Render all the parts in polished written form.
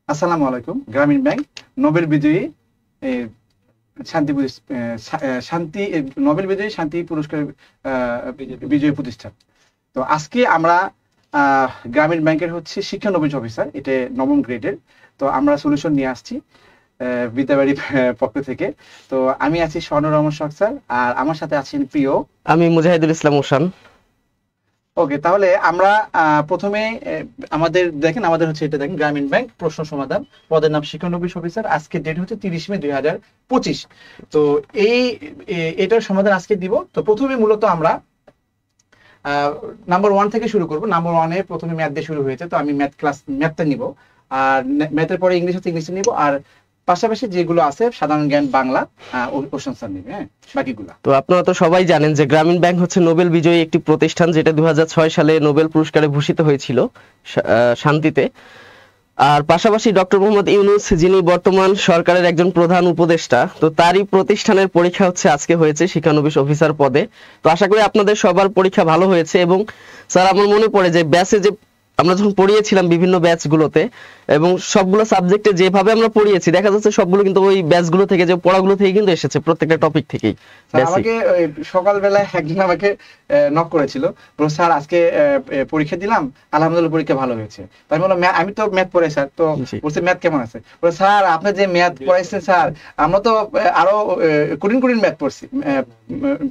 আসসালামু আলাইকুম। গ্রামীণ ব্যাংক নোবেল বিজয়ী এ, শান্তি শান্তি নোবেল বিজয়ী শান্তি পুরস্কার বিজয়ী প্রতিষ্ঠান। তো আজকে আমরা গ্রামীণ ব্যাংকের হচ্ছে শিক্ষানবিশ অফিসার, এটা নবম গ্রেডের। তো আমরা সলিউশন নিয়ে আসছি বিদ্যাবাড়ি পক্ষ থেকে। তো আমি আছি স্বর্ণ রহমান শখ স্যার, আর আমার সাথে আছেন প্রিয়। আমি মুজাহিদুল ইসলাম ওশান। ওকে, তাহলে আমরা প্রথমে আমাদের দেখেন, আমাদের হচ্ছে এটা দেখেন গ্রামীণ ব্যাংক প্রশ্ন সমাধান, পদের নাম শিক্ষানবিশ অফিসার। আজকে ডেট হচ্ছে 30 মে 2025। তো এই এটার সমাধান আজকে দিব। তো প্রথমে মূলত আমরা নাম্বার 1 থেকে শুরু করব। নাম্বার 1-এ প্রথমে ম্যাথ দিয়ে শুরু হয়েছে, তো আমি ম্যাথটা নিব। আর ম্যাথের পরে ইংলিশ হচ্ছে ইংলিশে নিব, আর পাশাপাশি যেগুলো আছে সাধারণ জ্ঞান বাংলা ওশান স্যার নিবে, হ্যাঁ বাকিগুলা। তো আপনারা তো সবাই জানেন যে গ্রামীণ ব্যাংক হচ্ছে নোবেল বিজয়ী একটি প্রতিষ্ঠান, যেটা 2006 সালে নোবেল পুরস্কারে ভূষিত হয়েছিল শান্তিতে। আর পাশাপাশি ডক্টর মোহাম্মদ ইউনূস, যিনি বর্তমান সরকারের একজন প্রধান উপদেষ্টা, তো তারই প্রতিষ্ঠানের পরীক্ষা হচ্ছে আজকে হয়েছে শিক্ষানবিশ অফিসার পদে। তো আশা করি আপনাদের সবার পরীক্ষা ভালো হয়েছে। এবং স্যার, আমার মনে পড়ে যে ব্যাচে যে আমরা যখন পড়িয়েছিলাম বিভিন্ন ব্যাচগুলোতে, এবং সবগুলো সাবজেক্টে যেভাবে আমরা পড়িয়েছি, দেখা যাচ্ছে সবগুলো কিন্তু ওই ব্যাচগুলো থেকে, যে পড়াগুলো থেকে কিন্তু এসেছে, প্রত্যেকটা টপিক থেকেই বেসিক। আমাকে সকালবেলায় একজন আমাকে নক করেছিল, বলো স্যার আজকে পরীক্ষা দিলাম, আলহামদুলিল্লাহ পরীক্ষা ভালো হয়েছে। তো আমি বললাম আমি তো ম্যাথ পড়াই স্যার। তো জি বলছে ম্যাথ কেমন আছে? বলে স্যার আপনি যে ম্যাথ পড়াইছেন স্যার, আমরা তো আরো কঠিন কঠিন ম্যাথ পড়ছি,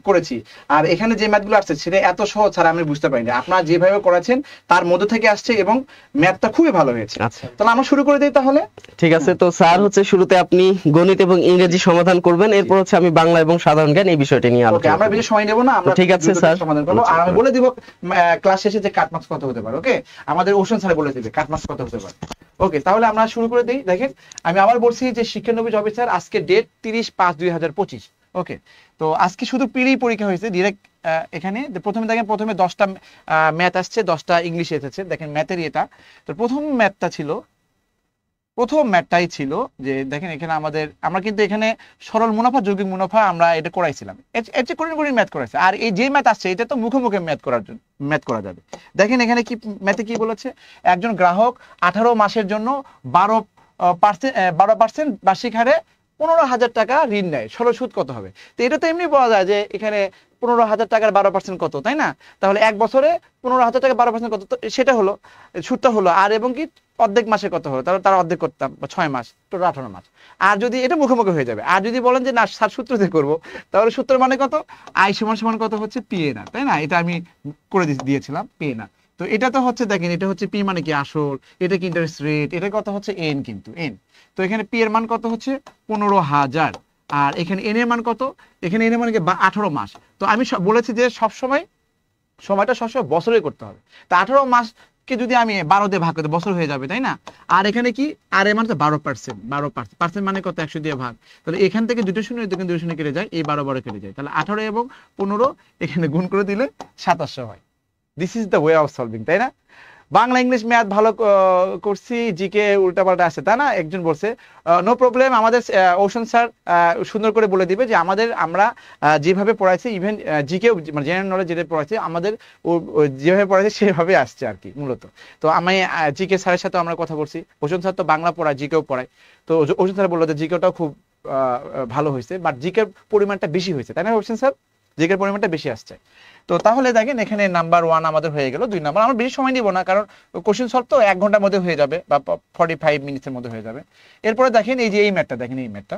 করেছি। আর এখানে যে ম্যাথগুলো আসছে সেটা এত সহজ স্যার, আমি বুঝতে পারিনি। আপনারা যেভাবে করাচ্ছেন তার মধ্যে থেকে আসছে, এবং ম্যাথটা খুবই ভালো হয়েছে। আচ্ছা, তাহলে আমরা শুরু করে দিই তাহলে। ঠিক আছে। তো স্যার হচ্ছে শুরুতে আপনি গণিত এবং ইংরেজি সমাধান করবেন, এরপর হচ্ছে আমি বাংলা এবং সাধারণ জ্ঞান এই বিষয়টি নিয়ে ওকে, আলোচনা আমরা করব। বেশি সময় নেব না, আমরা ঠিক আছে দ্রুত স্যার, সমাধান করবো। আর আমি বলে দিব ক্লাস শেষে যে কাট মার্কস কত হতে পারে। ওকে, আমাদের ওশান স্যার বলে দিবে কাট মার্কস কত হতে পারে। ওকে, তাহলে আমরা শুরু করে দিই। দেখেন, আমি আবার বলছি যে শিক্ষানবিশ অফিসার আজকে ডেট 30/5/2025। ওকে, তো আজকে শুধু প্রি পরীক্ষা হয়েছে ডিরেক্ট। এখানে প্রথমে দেখেন, প্রথমে 10টা ম্যাথ আসছে, 10টা ইংলিশ এসেছে। দেখেন ম্যাথের এটা। তো প্রথম ম্যাথটাই ছিল যে দেখেন এখানে আমরা কিন্তু এখানে সরল মুনাফা যৌগিক মুনাফা আমরা এটা করাইছিলাম। এর চেয়ে কঠিন কঠিন ম্যাথ করাইছে। আর এই যে ম্যাথ আসছে এটা তো মুখে মুখে ম্যাথ করা যাবে। দেখেন এখানে কি ম্যাথে কি বলেছে, একজন গ্রাহক 18 মাসের জন্য 12% বার্ষিক হারে 15,000 টাকা ঋণ নেয়, সরল সুদ কত হবে? তো এটা তো এমনি বলা যায় যে এখানে 15,000 টাকার 12% কত, তাই না? তাহলে এক বছরে 15,000 টাকা 12% কত, তো সেটা হলো সুদটা হলো। আর এবং কি অর্ধেক মাসে কত হলো, তাহলে তার অর্ধেক করতাম 6 মাস, টোটাল 18 মাস। আর যদি এটা মুখে মুখে হয়ে যাবে। আর যদি বলেন যে না স্যার সূত্র দিয়ে করবো, তাহলে সূত্র মানে কত, আই সমান সমান কত হচ্ছে PNR, তাই না? এটা আমি করে দিয়েছিলাম PNR। তো এটা তো হচ্ছে দেখেন, এটা হচ্ছে পি মানে কি আসল, এটা কি ইন্টারেস্ট রেট, এটা কত হচ্ছে এন, কিন্তু এন। তো এখানে পি এর মান কত হচ্ছে 15,000। আর এখানে এন এর মান কত, এখানে এন এর মান কি 18 মাস। তো আমি বলেছি যে সময়টা সবসময় বছরে করতে হবে। তা 18 মাসকে যদি আমি 12 দিয়ে ভাগ করতে, বছর হয়ে যাবে, তাই না? আর এখানে কি, আর এর মানে তো 12%, 12% মানে কত, 100 দিয়ে ভাগ। তাহলে এখান থেকে দুটো শূন্য, এখানে দুটো শূন্য কেটে যায়, এই 12 কেটে যায়। তাহলে 18 এবং 15 এখানে গুণ করে দিলে 2700 হয়। This is the way of solving, তাই না? বাংলা ইংলিশ ম্যাথ ভালো করছি, জিকে উল্টাপাল্টা আসে, তাই না? একজন বলছে নো প্রবলেম, আমাদের ওশান স্যার সুন্দর করে বলে দিবে যে আমরা যেভাবে পড়াইছি, ইভেন জিকে মানে জেনারেল নলেজ যেটা পড়াইছি আমাদের যেভাবে পড়াইছে সেভাবে আসছে আর কি মূলত। তো আমি জিকে স্যারের সাথে আমরা কথা বলছি। ওশান স্যার তো বাংলা পড়ায়, জিকেও পড়ায়। তো ওশান স্যার বললো যে জিকেটাও খুব ভালো হয়েছে, বাট জিকের পরিমাণটা বেশি হয়েছে, তাই না ওশান স্যার? জিকের পরিমাণটা বেশি আসছে। তো তাহলে দেখেন এখানে নাম্বার 1 আমাদের হয়ে গেল। 2 নাম্বার আমরা বেশি সময় নিব না, কারণ কোশ্চেন সলভ তো 1 ঘন্টার মধ্যে হয়ে যাবে, বা 45 মিনিটের মধ্যে হয়ে যাবে। এরপরে দেখেন এই যে এই ম্যাথটা দেখেন, এই ম্যাথটা,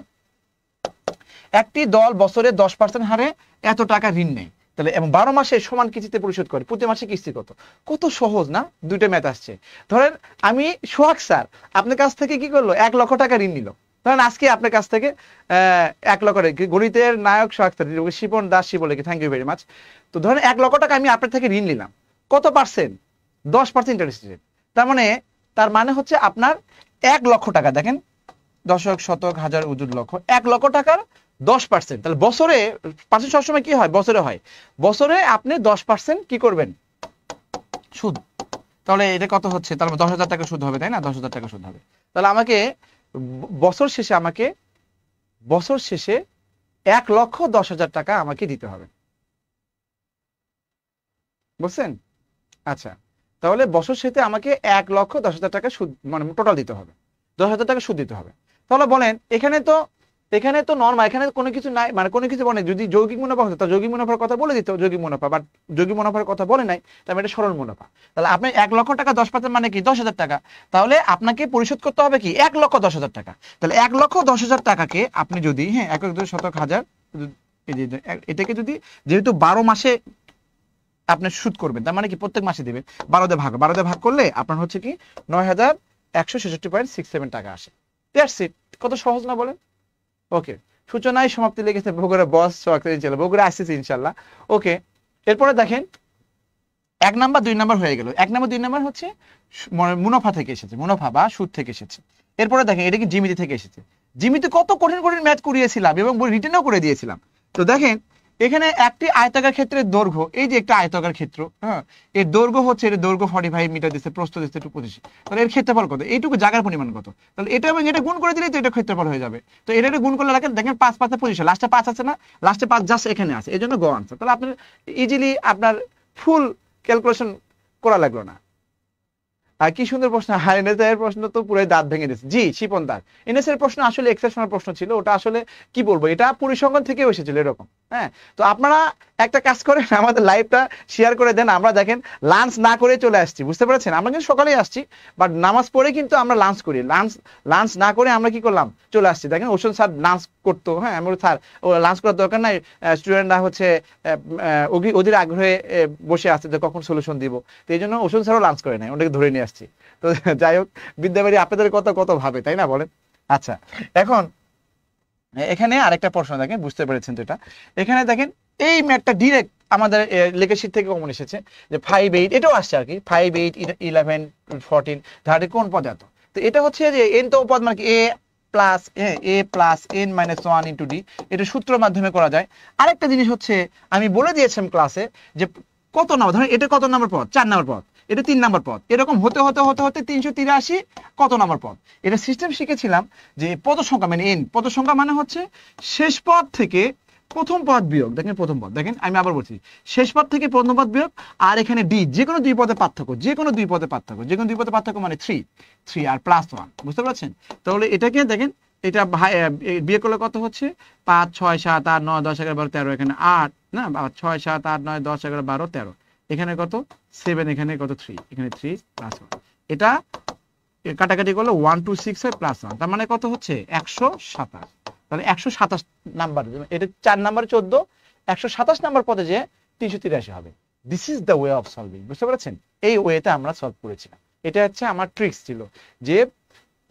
একটি দল বছরে 10% হারে এত টাকা ঋণ নেয়, তাহলে এবং 12 মাসে সমান কিস্তিতে পরিশোধ করে, প্রতি মাসে কিস্তি কত? কত সহজ না? দুইটা ম্যাথ আসছে। ধরেন আমি সোহাগ স্যার আপনার কাছ থেকে কি করলো, 1 লক্ষ টাকা ঋণ নিল। ধরেন আজকে আপনার কাছ থেকে 1 লক্ষ টাকা, গণিতের নায়ক সোহাগ স্যার, শিপন দাস শিবলিকে থ্যাংক ইউ ভেরি মাচ। তো ধরেন 1 লক্ষ টাকা আমি আপনার থেকে ঋণ নিলাম, কত পার্সেন্ট? 10% interest rate. তার মানে হচ্ছে আপনার 1 লক্ষ টাকা, দেখেন দশক শতক হাজার উজুর লক্ষ, 1 লক্ষ টাকার 10%, তাহলে বছরে পার্সেন্ট সবসময় কি হয়, বছরে হয়। বছরে আপনি 10% কি করবেন, সুদ। তাহলে এটা কত হচ্ছে, তাহলে 10,000 টাকা সুদ হবে, তাই না? 10,000 টাকা সুদ হবে। তাহলে আমাকে বছর শেষে 1,10,000 টাকা আমাকে দিতে হবে, বুঝছেন? আচ্ছা, তাহলে বছর শেষে আমাকে 1,10,000 টাকা সুদ মানে টোটাল দিতে হবে। 10,000 টাকা সুদ দিতে হবে। তাহলে বলেন এখানে তো নরমাল, এখানে কোনো কিছু নাই, মানে কোনো কিছু বলে যদি যৌগিক মুনাফা হতো তাহলে যৌগিক মুনাফার কথা বলে দিত, যৌগিক মুনাফা, বাট যৌগিক মুনাফার কথা বলে নাই, তাহলে এটা সরল মুনাফা। তাহলে আপনি 1 লক্ষ টাকা 10% মানে কি 10,000 টাকা, তাহলে আপনাকে পরিশোধ করতে হবে কি 1,10,000 টাকা। তাহলে 1,10,000 টাকাকে আপনি যদি 1,10,000 এটাকে যদি যেহেতু 12 মাসে আপনি সুদ করবেন, তার মানে কি প্রত্যেক মাসে দিবেন, 12 দিয়ে ভাগ করলে আপনার হচ্ছে কি 9,166.67 টাকা আসে। That's it. কত সহজ না বলেন? ওকে, সূচনায় সমাপ্তি লেগেছে বগুড়া বস চলে, বগুড়া আসতেছে ইনশাল্লাহ। ওকে, এরপরে দেখেন 1 নাম্বার 2 নাম্বার হয়ে গেল। 1 নাম্বার 2 নাম্বার হচ্ছে মুনাফা থেকে এসেছে, মুনাফা বা সুদ থেকে এসেছে। এরপরে দেখেন এটা কি জিমিতি থেকে এসেছে। জিমিতি কত কঠিন কঠিন ম্যাথ করিয়েছিলাম এবং রিটেনও করে দিয়েছিলাম। তো দেখেন এখানে একটি আয়তাকার ক্ষেত্রের দৈর্ঘ্য, এই যে একটা আয়তাকার ক্ষেত্র, হ্যাঁ, এর দৈর্ঘ্য হচ্ছে, এর দৈর্ঘ্য 45 মিটার দিচ্ছে, প্রস্থ দিচ্ছে 225, তাহলে এর ক্ষেত্রফল কত, এইটুকু জায়গার পরিমাণ কত, তাহলে এটা এবং এটা গুণ করে দিলেই তো এটা ক্ষেত্রফল হয়ে যাবে। তো এটা গুণ করলে দেখেন 5 5 25, লাস্টে 5 আছে না, লাস্টে 5 জাস্ট এখানে আছে, এই জন্য গ আনসার। তাহলে আপনার ইজিলি আপনার ফুল ক্যালকুলেশন করা লাগলো না। আর কি সুন্দর প্রশ্ন, এর প্রশ্ন তো পুরো দাঁত ভেঙে দিচ্ছে। জি শিপন দাস, এর প্রশ্ন আসলে এক্সেপশনাল প্রশ্ন ছিল, ওটা আসলে কি বলবো, এটা পরিসংখ্যান থেকেও এসেছিল এরকম। হ্যাঁ, তো আপনারা একটা কাজ করেন, আমাদের লাইভটা শেয়ার করে দেন। আমরা দেখেন লাঞ্চ না করে চলে আসছি, বুঝতে পেরেছেন, আমরা কিন্তু সকালেই আসছি, বাট নামাজ পড়ে কিন্তু আমরা লাঞ্চ করি, লাঞ্চ না করে আমরা কি করলাম, চলে আসছি। দেখেন ওশন স্যার লাঞ্চ করতো, হ্যাঁ আমি স্যার ও লাঞ্চ করার দরকার নাই, স্টুডেন্টরা হচ্ছে ওদের আগ্রহে বসে আছে যে কখন সলিউশন দিব, তো এই জন্য ওশন স্যারও লাঞ্চ করে নাই, ওটাকে ধরে নিয়ে আসছি। তো যাই হোক, বিদ্যাবাড়ি আপনাদের কত কত ভাবে, তাই না বলেন? আচ্ছা, এখন এখানে আরেকটা প্রশ্ন দেখেন, বুঝতে পেরেছেন তো এটা। এখানে দেখেন এই ম্যাথটা ডিরেক্ট আমাদের লেখা শীট থেকে কমন এসেছে, যে 5 8, এটাও আসছে আর কি, 5 8 11 14 ধারে কোন পদ এত। তো এটা হচ্ছে যে এন তো পদ মানে কি A plus N minus 1 into D, এটা সূত্রের মাধ্যমে করা যায়। আরেকটা জিনিস হচ্ছে আমি বলে দিয়েছিলাম ক্লাসে যে কত নাম্বার, ধরেন এটা কত নাম্বার পদ, 4 নাম্বার পদ, এটা 3 নাম্বার পদ, এরকম হতে হতে হতে হতে 383 কত নাম্বার পদ। এটা সিস্টেম শিখেছিলাম যে পদ সংখ্যা মানে এন, পদ সংখ্যা মানে হচ্ছে শেষ পদ থেকে প্রথম পদ বিয়োগ, দেখেন প্রথম পদ, দেখেন আমি আবার বলছি, শেষ পদ থেকে প্রথম পদ বিয়োগ, আর এখানে ডি, যে কোনো দুই পদের পার্থক্য, যে কোনো দুই পদের পার্থক্য মানে 3 আর প্লাস 1, বুঝতে পারছেন? তাহলে এটাকে দেখেন, এটা বিয়োগ করলে কত হচ্ছে, 5 6 7 8 9 10 11 12 13, এখানে 8 না, 6 7 8 9 10 11 12 13, এখানে কত 7, এখানে কত 3, এখানে 3 প্লাস 1, এটা কাটাকাটি করলে 1 2 6 হয় প্লাস 1, তার মানে কত হচ্ছে 127। তাহলে 127 নাম্বার, এটা 4 নাম্বার 14, 127 নাম্বার পদে যে 383 হবে। This is the way of solving, বুঝতে পেরেছেন? এই ওয়েতে আমরা সলভ করেছিলাম। এটা হচ্ছে আমার ট্রিক্স ছিল, যে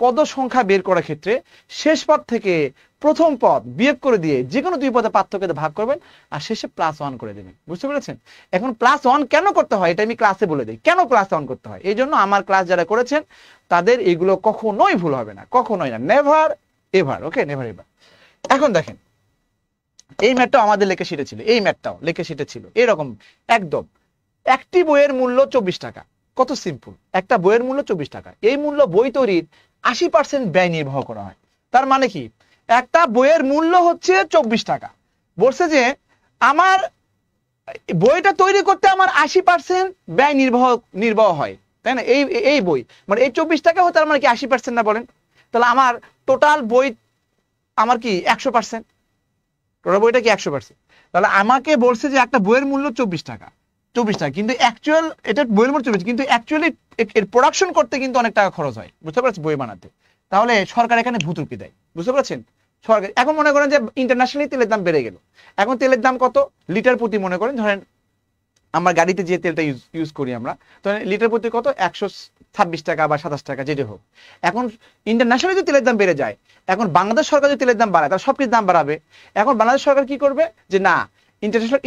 পদ সংখ্যা বের করার ক্ষেত্রে শেষ পদ থেকে প্রথম পদ বিয়োগ করে দিয়ে যে কোনো দুই পদের পার্থক্যতে ভাগ করবেন, আর শেষে প্লাস 1 করে দেবেন, বুঝতে পেরেছেন? এখন প্লাস 1 কেন করতে হয় এটা আমি ক্লাসে বলে দিই, কেন প্লাস 1 করতে হয়। এই জন্য আমার ক্লাস যারা করেছেন তাদের এগুলো কখনোই ভুল হবে না, কখনোই না, নেভার এভার। ওকে, নেভার এভার। এখন দেখেন এই ম্যাথটাও আমাদের লেখা শিটে ছিল, এই ম্যাথটাও লেখা শিটে ছিল এরকম একদম। একটি বইয়ের মূল্য 24 টাকা, কত সিম্পল, একটা বইয়ের মূল্য 24 টাকা, এই মূল্য বই তৈরির 80% ব্যয় নির্বাহ করা হয়। তার মানে কি, একটা বইয়ের মূল্য হচ্ছে 24 টাকা, বলছে যে আমার বইটা তৈরি করতে আমার 80% ব্যয় নির্বাহ হয়, তাই না? এই বই মানে এই 24 টাকা হতে তার মানে কি 80% না বলেন? তাহলে আমার টোটাল বই আমার কি 100%, টোটাল বইটা কি 100%। তাহলে আমাকে বলছে যে একটা বইয়ের মূল্য 24 টাকা, কিন্তু অ্যাকচুয়াল এটা বইয়ের মূল্য 24, কিন্তু অ্যাকচুয়ালি এর প্রোডাকশন করতে কিন্তু অনেক টাকা খরচ হয়, বুঝতে পারছেন, বই বানাতে। তাহলে সরকার এখানে ভুতুড়কি দেয়, বুঝতে পারছেন? সরকার এখন মনে করেন যে ইন্টারন্যাশনালি তেলের দাম বেড়ে গেল, এখন তেলের দাম কত লিটার প্রতি, মনে করেন ধরেন আমার গাড়িতে যে তেলটা ইউজ করি আমরা, তো লিটার প্রতি কত 126 টাকা বা 27 টাকা যেটা হোক। এখন ইন্টারন্যাশনালি যদি তেলের দাম বেড়ে যায়, এখন বাংলাদেশ সরকার যদি তেলের দাম বাড়ায় তাহলে সবকিছু দাম বাড়াবে। এখন বাংলাদেশ সরকার কি করবে, যে না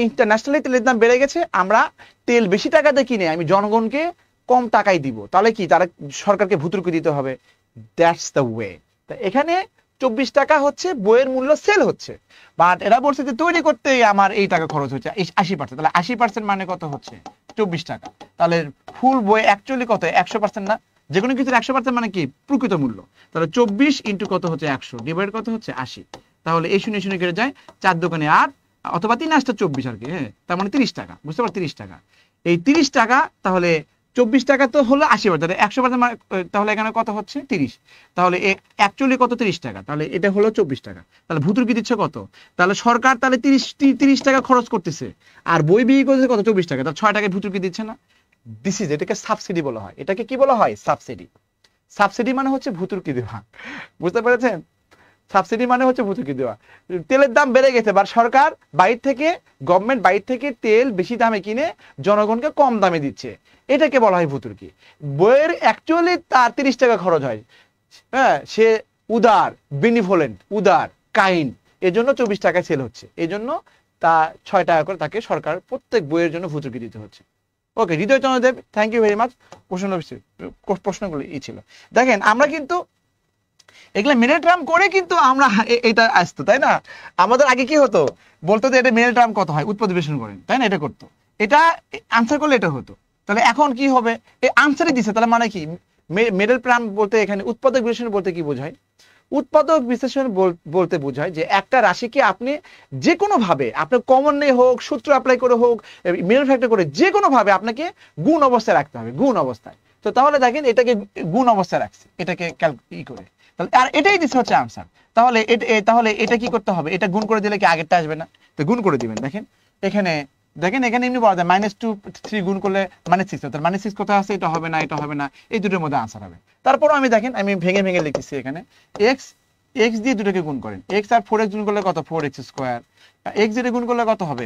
ইন্টারন্যাশনালি তেলের দাম বেড়ে গেছে, আমরা তেল বেশি টাকা দিয়ে কিনে আমি জনগণকে কম টাকায় দিব, তাহলে কি তারা সরকারকে ভুতুড়কি দিতে হবে। That's the way. তা এখানে 24 টাকা হচ্ছে বইয়ের মূল্য সেল হচ্ছে, বাট এরা বলছে যে তৈরি করতে আমার এই টাকা খরচ হচ্ছে 80%, তাহলে 80% মানে কত হচ্ছে 24 টাকা। তাহলে ফুল বই অ্যাকচুয়ালি কত 100% না, যে কোনো কিছুর 100% মানে কি প্রকৃত মূল্য। তাহলে 24 ইন্টু কত হচ্ছে 100 ডিভাইড কত হচ্ছে 80, তাহলে এই শূন্য শূন্য কেটে যায়, 4 দোকানে 8 অথবা 3 8 24 আর কি, হ্যাঁ, তার মানে 30 টাকা, বুঝতে পারো 30 টাকা। এই 30 টাকা তাহলে 24 টাকা তো হলো 80 তাহলে 100 তাহলে এখানে কত হচ্ছে 30, তাহলে অ্যাকচুয়ালি কত 30 টাকা, তাহলে এটা হলো 24 টাকা, তাহলে ভুতুর্কি দিচ্ছে কত, তাহলে সরকার তাহলে 30 টাকা খরচ করতেছে আর বই বিক্রি করতেছে কত 24 টাকা, তাহলে 6 টাকায় ভুতুর্কি দিচ্ছে না। দিস ইজ, এটাকে সাবসিডি বলা হয়। এটাকে কি বলা হয়? সাবসিডি। সাবসিডি মানে হচ্ছে ভুতুর্কি দেওয়া, বুঝতে পেরেছেন? সাবসিডি মানে হচ্ছে ভুতুর্কি দেওয়া। তেলের দাম বেড়ে গেছে, বা সরকার বাইরে থেকে, গভর্নমেন্ট বাইরে থেকে তেল বেশি দামে কিনে জনগণকে কম দামে দিচ্ছে, এটাকে বলা হয় ভুতুর্কি। বইয়ের অ্যাকচুয়ালি তার 30 টাকা খরচ হয়, হ্যাঁ, সে উদার, বেনিভোলেন্ট, উদার, কাইন্ড, এজন্য 24 টাকায় সেল হচ্ছে, এজন্য তা 6 টাকা করে তাকে সরকার প্রত্যেক বইয়ের জন্য ভুতুর্কি দিতে হচ্ছে। ওকে, হৃদয় চন্দ্র দেব, থ্যাংক ইউ ভেরি মাচ। প্রশ্নগুলো ছিল, দেখেন আমরা কিন্তু এগুলা মিডল টার্ম করে কিন্তু আমরা এটা আসতো, তাই না? আমাদের আগে কি হতো, বলতো যে এটা মিডল টার্ম কত হয়, উৎপাদক বিশ্লেষণ করেন, তাই না? এটা করতো, এটা আনসার করলে এটা হতো। তাহলে এখন কি হবে, এই আনসারই দিছে, তাহলে মানে কি মিডল টার্ম বলতে এখানে উৎপাদক বিশ্লেষণ বলতে কি বোঝায়? উৎপাদক বিশ্লেষণ বলতে বোঝায় যে একটা রাশিকে আপনি যে কোনো ভাবে, আপনার কমন নেই হোক, সূত্র অ্যাপ্লাই করে হোক, মিডল ফ্যাক্টর করে, যে কোনো ভাবে আপনাকে গুণ অবস্থায় রাখতে হবে, গুণ অবস্থায়। তো তাহলে দেখেন এটাকে গুণ অবস্থায় রাখছি, এটাকে করে, তাহলে আর এটাই দিচ্ছে হচ্ছে আনসার। তাহলে এটা কি করতে হবে, এটা গুণ করে দিলে কি আগেরটা আসবে না? তো গুণ করে দিবেন। দেখেন এখানে এমনি বলা যায় -2 3 গুণ করলে -6, তাহলে -6 কোথায় আছে, এটা হবে না, এটা হবে না, এই দুটোর মধ্যে আনসার হবে। তারপরও আমি দেখেন আমি ভেঙে ভেঙে লিখেছি এখানে, x দিয়ে দুটোকে গুণ করেন, x আর 4x গুণ করলে কত, 4x স্কয়ার, x দিয়ে গুণ করলে কত হবে,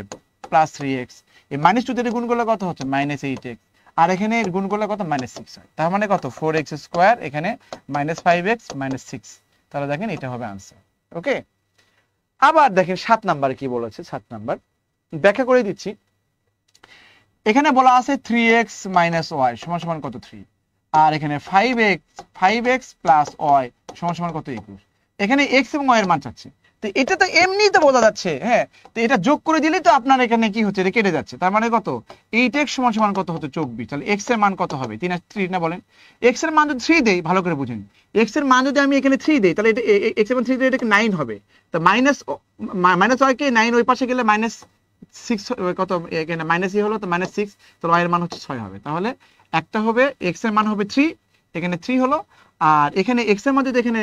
+3x, এই -2 দিয়ে গুণ করলে কত হচ্ছে, -8x, আর এখানে গুণ করলে কত, -6 হয়, তার মানে কত, 4x স্কয়ার, এখানে -5x -6, তাহলে দেখেন এটা হবে আনসার। ওকে, আবার দেখেন 7 নাম্বারে কি বলেছে, 7 নাম্বার ব্যাখ্যা করে দিচ্ছি। এখানে বলা আছে 3x - y সমান কত, 3, আর এখানে 5x + y সমান কত, 21। এখানে x এবং y এর মান চাচ্ছে, তো এটা তো এমনিই তো বোঝা যাচ্ছে, হ্যাঁ, তো এটা যোগ করে দিলেই তো আপনার এখানে কি হচ্ছে, এটা কেটে যাচ্ছে, তার মানে কত, 8x সমান কত হচ্ছে, 24। তাহলে x এর মান কত হবে, 3 না বলেন? x এর মান যদি 3 দেই, ভালো করে বুঝেন, x এর মান যদি আমি এখানে 3 দেই, তাহলে এটা x এর মান 3 দিলে এটাকে 9 হবে, তো মাইনাস y কে 9 ওই পাশে গেলে -6 কত, এখানে -e হলো, তো -6, তো y এর মান হচ্ছে 6 হবে। তাহলে একটা হবে x এর মান হবে 3, এখানে 3 হলো, আর এখানে x এর মধ্যে এখানে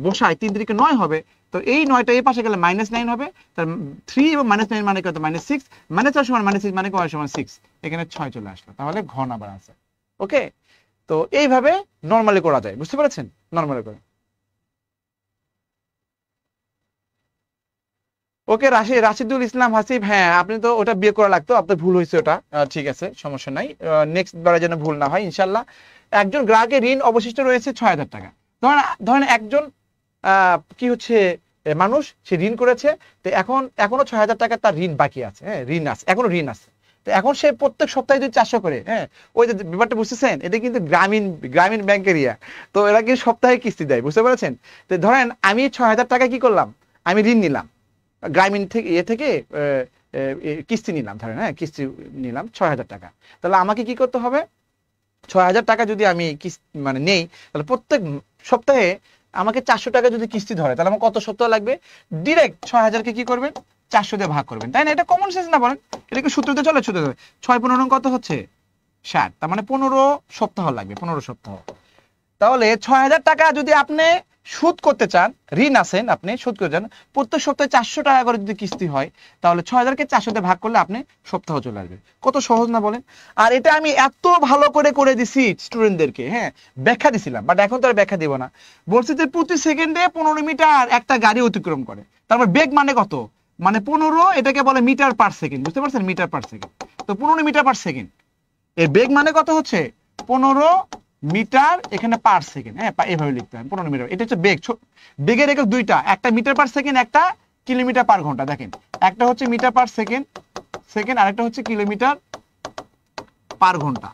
বসায় 3 3 কে 9 হবে, তো এই 9টা এই পাশে গেলে -9 হবে, তার 3 এবং -9 মানে কত, -6, -4 সমান -6 মানে y সমান 6, এখানে 6 চলে আসলো, তাহলে ঘ নাম্বার আছে। ওকে, তো এইভাবে নরমালি করা যায়, বুঝতে পেরেছেন? নরমালি করে। ওকে, রাশিদুল ইসলাম হাসিব, হ্যাঁ আপনি তো ওটা বিয়ে করা লাগতো, আপনার ভুল হয়েছে ওটা, ঠিক আছে, সমস্যা নাই, নেক্সট বারে যেন ভুল না হয় ইনশাল্লাহ। একজন গ্রাহকের ঋণ অবশিষ্ট রয়েছে 6000 টাকা। ধরেন একজন কি হচ্ছে মানুষ, সে ঋণ করেছে, তো এখনো 6000 টাকা তার ঋণ বাকি আছে, হ্যাঁ, ঋণ আছে, এখনো ঋণ আছে। তো এখন সে প্রত্যেক সপ্তাহে যদি 400 করে, হ্যাঁ, ওই যে ব্যাপারটা বুঝতেছেন, এটা কিন্তু গ্রামীণ ব্যাংকের ইয়া, তো এরা কিন্তু সপ্তাহে কিস্তি দেয়, বুঝতে পেরেছেন? তো ধরেন আমি 6000 টাকা কি করলাম, আমি ঋণ নিলাম গ্রামীণ থেকে কিস্তি নিলাম, ধরেন, হ্যাঁ, কিস্তি নিলাম 6000 টাকা। তাহলে আমাকে কি করতে হবে, 6000 টাকা যদি আমি মানে নেই, তাহলে প্রত্যেক সপ্তাহে আমাকে 400 টাকা যদি কিস্তি ধরে, তাহলে আমার কত সপ্তাহ লাগবে, ডিরেক্ট 6000কে কি করবেন, 400 দিয়ে ভাগ করবেন, তাই না? এটা কমন সেন্স না বলেন? এটা কি সূত্রতে চলে? 6 15 কত হচ্ছে, 60, তার মানে 15 সপ্তাহ লাগবে, 15 সপ্তাহ। তাহলে 6000 টাকা যদি আপনি সুদ করতে চান, ঋণ আছেন, আপনি সুদ করতে চান, প্রত্যেক সপ্তাহে 400 টাকা করে যদি কিস্তি হয়, তাহলে 6000কে 400 দিয়ে ভাগ করলে আপনি সপ্তাহ চলে আসবে। কত সহজ না বলেন? আর এটা আমি এত ভালো করে দিছি স্টুডেন্টদেরকে, হ্যাঁ, ব্যাখ্যা দিছিলাম, বাট এখন তো আর ব্যাখ্যা দিব না। বলছি যে প্রতি সেকেন্ডে 15 মিটার একটা গাড়ি অতিক্রম করে, তারপর বেগ মানে কত, মানে 15, এটাকে বলে মিটার পার সেকেন্ড, বুঝতে পারছেন? মিটার পার সেকেন্ড, তো 15 মিটার পার সেকেন্ড, এর বেগ মানে কত হচ্ছে, 15 মিটার এখানে পার সেকেন্ড, হ্যাঁ, এভাবে লিখতে হয় 15 মিটার। এটা হচ্ছে বেগ, বেগের একক দুইটা, একটা মিটার পার সেকেন্ড, একটা কিলোমিটার পার ঘন্টা। দেখেন, একটা হচ্ছে মিটার পার সেকেন্ড, আর একটা হচ্ছে কিলোমিটার পার ঘন্টা।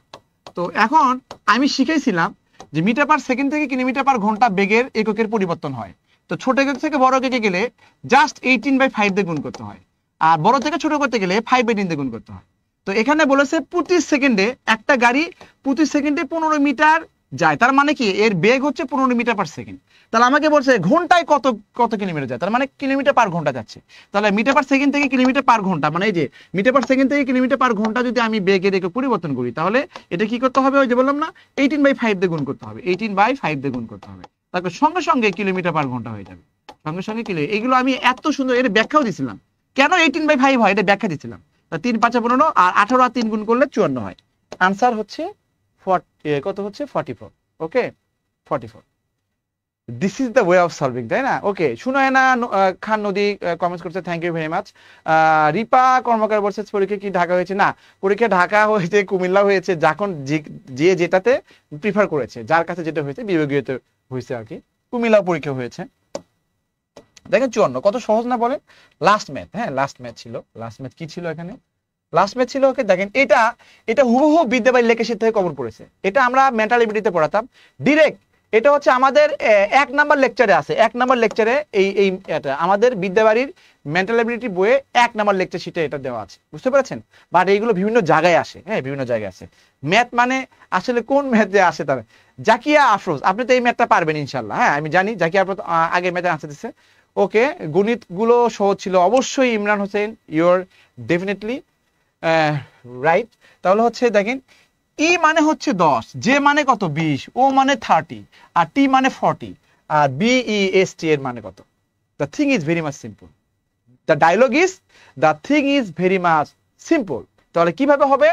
তো এখন আমি শিখেছিলাম যে মিটার পার সেকেন্ড থেকে কিলোমিটার পার ঘন্টা বেগের এককের পরিবর্তন হয়। তো ছোট একক থেকে বড় এককে গেলে জাস্ট 18/5 দিয়ে গুণ করতে হয়, আর বড় থেকে ছোট করতে গেলে 5/10 দিয়ে গুণ করতে হয়। তো এখানে বলেছে প্রতি সেকেন্ডে একটা গাড়ি প্রতি সেকেন্ডে 15 মিটার যায়, তার মানে কি এর বেগ হচ্ছে 15 মিটার পার সেকেন্ড। তাহলে আমাকে বলছে ঘন্টায় কত কত কিলোমিটার যায়, তার মানে কিলোমিটার পার ঘন্টা যাচ্ছে। তাহলে মিটার পার সেকেন্ড থেকে কিলোমিটার পার ঘন্টা, মানে এই যে মিটার পার সেকেন্ড থেকে কিলোমিটার পার ঘন্টা যদি আমি বেগের একে পরিবর্তন করি, তাহলে এটা কি করতে হবে, ওই যে বললাম না 18/5 দিয়ে গুণ করতে হবে, 18/5 দিয়ে গুণ করতে হবে, তারপর সঙ্গে সঙ্গে কিলোমিটার পার ঘন্টা হয়ে যাবে, সঙ্গে সঙ্গে কিলো। এগুলো আমি এত সুন্দর এর ব্যাখ্যাও দিছিলাম, কেন 18/5 হয় এটা ব্যাখ্যা দিছিলাম। 3 5 15 আর 18 আর 3 গুণ করলে 54 হয়। আনসার হচ্ছে কত হচ্ছে 44। Okay 44। This is the way of solving, তাই না? ওকে, সুনয়না খান নদী কমেন্টস করছে, thank you very much. Ripa Karmakar বলছে পরীক্ষা কি ঢাকা হয়েছে? না, পরীক্ষা ঢাকা হয়েছে, কুমিল্লা হয়েছে, যখন যে যেটাতে প্রিফার করেছে, যার কাছে যেটা হয়েছে বিভাগীয়তে হয়েছে আর কি। কুমিল্লা পরীক্ষা হয়েছে। দেখেন 54 কত সহজ না বলেন? লাস্ট ম্যাথ, হ্যাঁ লাস্ট ম্যাথ ছিল। লাস্ট ম্যাথ কি ছিল এখানে? লাস্ট ম্যাথ ছিল, ওকে দেখেন এটা হুবহু বিদ্যাবাড়ির লেখা থেকে কমন পড়েছে। এটা আমরা মেন্টাল এবিলিটিতে পড়াতাম ডিরেক্ট। এটা হচ্ছে আমাদের 1 নাম্বার লেকচারে আছে, 1 নাম্বার লেকচারে এই এটা আমাদের বিদ্যাবাড়ির মেন্টাল এবিলিটি বইয়ে 1 নাম্বার লেকচার শিটে এটা দেওয়া আছে, বুঝতে পেরেছেন? বাট এইগুলো বিভিন্ন জায়গায় আসে, হ্যাঁ বিভিন্ন জায়গায় আসে। ম্যাথ মানে আসলে কোন ম্যাথ যে আসে তবে জাকিয়া আফরোজ, আপনি তো এই ম্যাথটা পারবেন ইনশাল্লাহ। হ্যাঁ আমি জানি জাকিয়া আফরোজ আগে ম্যাথে আনসার দিচ্ছে। ওকে, গণিত গুলো সহজ ছিল অবশ্যই। Imran Hossain, your definitely right. তাহলে হচ্ছে দেখেন ই মানে হচ্ছে 10, জে মানে কত 20, ও মানে 30, আর টি মানে 40, আর BEST এর মানে কত? The thing is very much simple. The dialogue is the thing is very much simple. তাহলে কিভাবে হবে?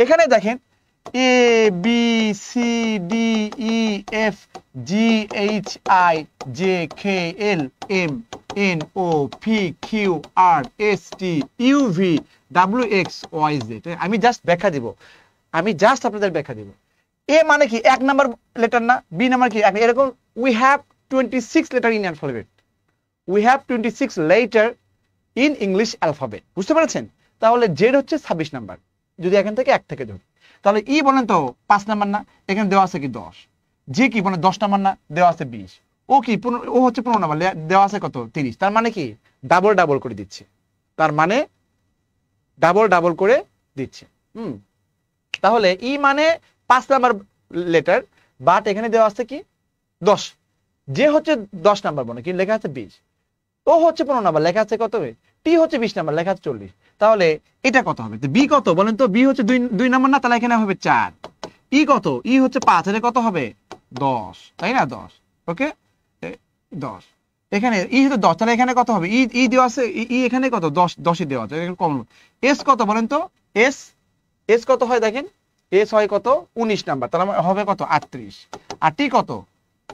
এখানে দেখেন ABCDEFGHIJKLMNOPQRSTUVWXYZ। আমি জাস্ট ব্যাখ্যা দিব, আমি জাস্ট আপনাদের ব্যাখ্যা দিব। এ মানে কি 1 নাম্বার লেটার না, বি নাম্বার কি এরকম। We have 26 letter in alphabet, we have 26 letter in English alphabet, বুঝতে পেরেছেন? তাহলে জেড হচ্ছে 26 নাম্বার যদি এখান থেকে 1 থেকে ধরি। তাহলে ই বলেন তো 5 নাম্বার না, এখানে দেওয়া আছে কি 10। যে কি বলেন 10 নাম্বার না, দেওয়া আছে 20। ও কি ও হচ্ছে 15 নাম্বার, দেওয়া আছে কত 30। তার মানে কি ডাবল ডাবল করে দিচ্ছে, তার মানে ডাবল ডাবল করে দিচ্ছে। তাহলে ই মানে 5 নাম্বার লেটার, বাট এখানে দেওয়া আছে কি 10। যে হচ্ছে 10 নাম্বার বলে কি লেখা আছে 20। ও হচ্ছে 15 নাম্বার, লেখা আছে কত? টি হচ্ছে 20 নাম্বার, লেখা আছে 40। তাহলে এটা কত হবে? বি কত বলেন তো? বি হচ্ছে 2 নাম্বার না, তাহলে এখানে হবে 4। ই কত? ই হচ্ছে 5, এটা কত হবে? 10, তাই না? 10। ওকে 10। এখানে ই হচ্ছে 10, তাহলে এখানে কত হবে? ই দেওয়া আছে, ই এখানে কত 10ই দেওয়া আছে, কম। এস কত বলেন তো? এস কত হয় দেখেন, এস হয় কত 19 নাম্বার, তাহলে হবে কত 38। আর টি কত?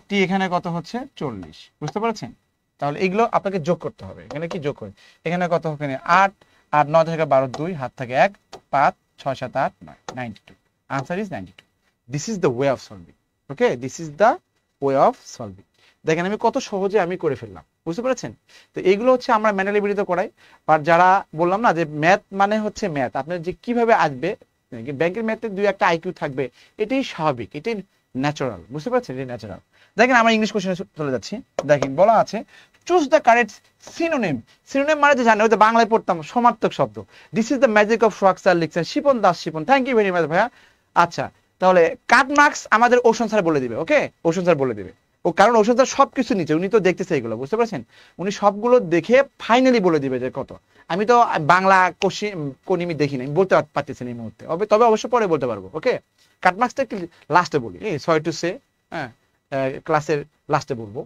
টি এখানে কত হচ্ছে 40, বুঝতে পারছেন? তাহলে এগুলো আপনাকে যোগ করতে হবে। এখানে কি যোগ করি? এখানে কত? এখানে 8 আর 9 থেকে 12 2, হাত থেকে 1 5 6 7 8 9, 92। Answer is 92। This is the way of solving. Okay, this is the way of solving. দেখেন আমি কত সহজে আমি করে ফেললাম, বুঝতে পেরেছেন? তো এগুলো হচ্ছে আমরা ম্যানুয়াল এবিলিটিতে করাই। আর যারা বললাম না যে ম্যাথ মানে হচ্ছে ম্যাথ, আপনার যে কিভাবে আসবে, ব্যাংকের ম্যাথে 2-1টা আইকিউ থাকবে, এটাই স্বাভাবিক, এটাই ন্যাচারাল, বুঝতে পারছেন? এটাই ন্যাচারাল। দেখেন আমরা ইংলিশ কোশ্চেনে চলে যাচ্ছি। দেখেন বলা আছে choose the correct synonym. Synonym মানে যে জানেন, ওই যে বাংলায় পড়তাম সমার্থক শব্দ। This is the magic of structure লিখছেন Shipon Das Shipon, thank you very much ভাইয়া। আচ্ছা, তাহলে কাট মার্কস আমাদের ওশন স্যার বলে দিবে। ওকে, ওশন স্যার বলে দিবে। ও কারণ ওশন স্যার সবকিছু নিচে, উনি তো দেখতেছে এগুলো, বুঝতে পারছেন? উনি সবগুলো দেখে ফাইনালি বলে দিবে যে কত। আমি তো বাংলা কোনিমি দেখি না, আমি বলতে পারতেছি না এই মুহূর্তে, তবে অবশ্য পরে বলতে পারবো। ওকে, কাট মার্কসটা একটু লাস্টে বলি, সরি টু সে, হ্যাঁ ক্লাসের লাস্টে বলবো।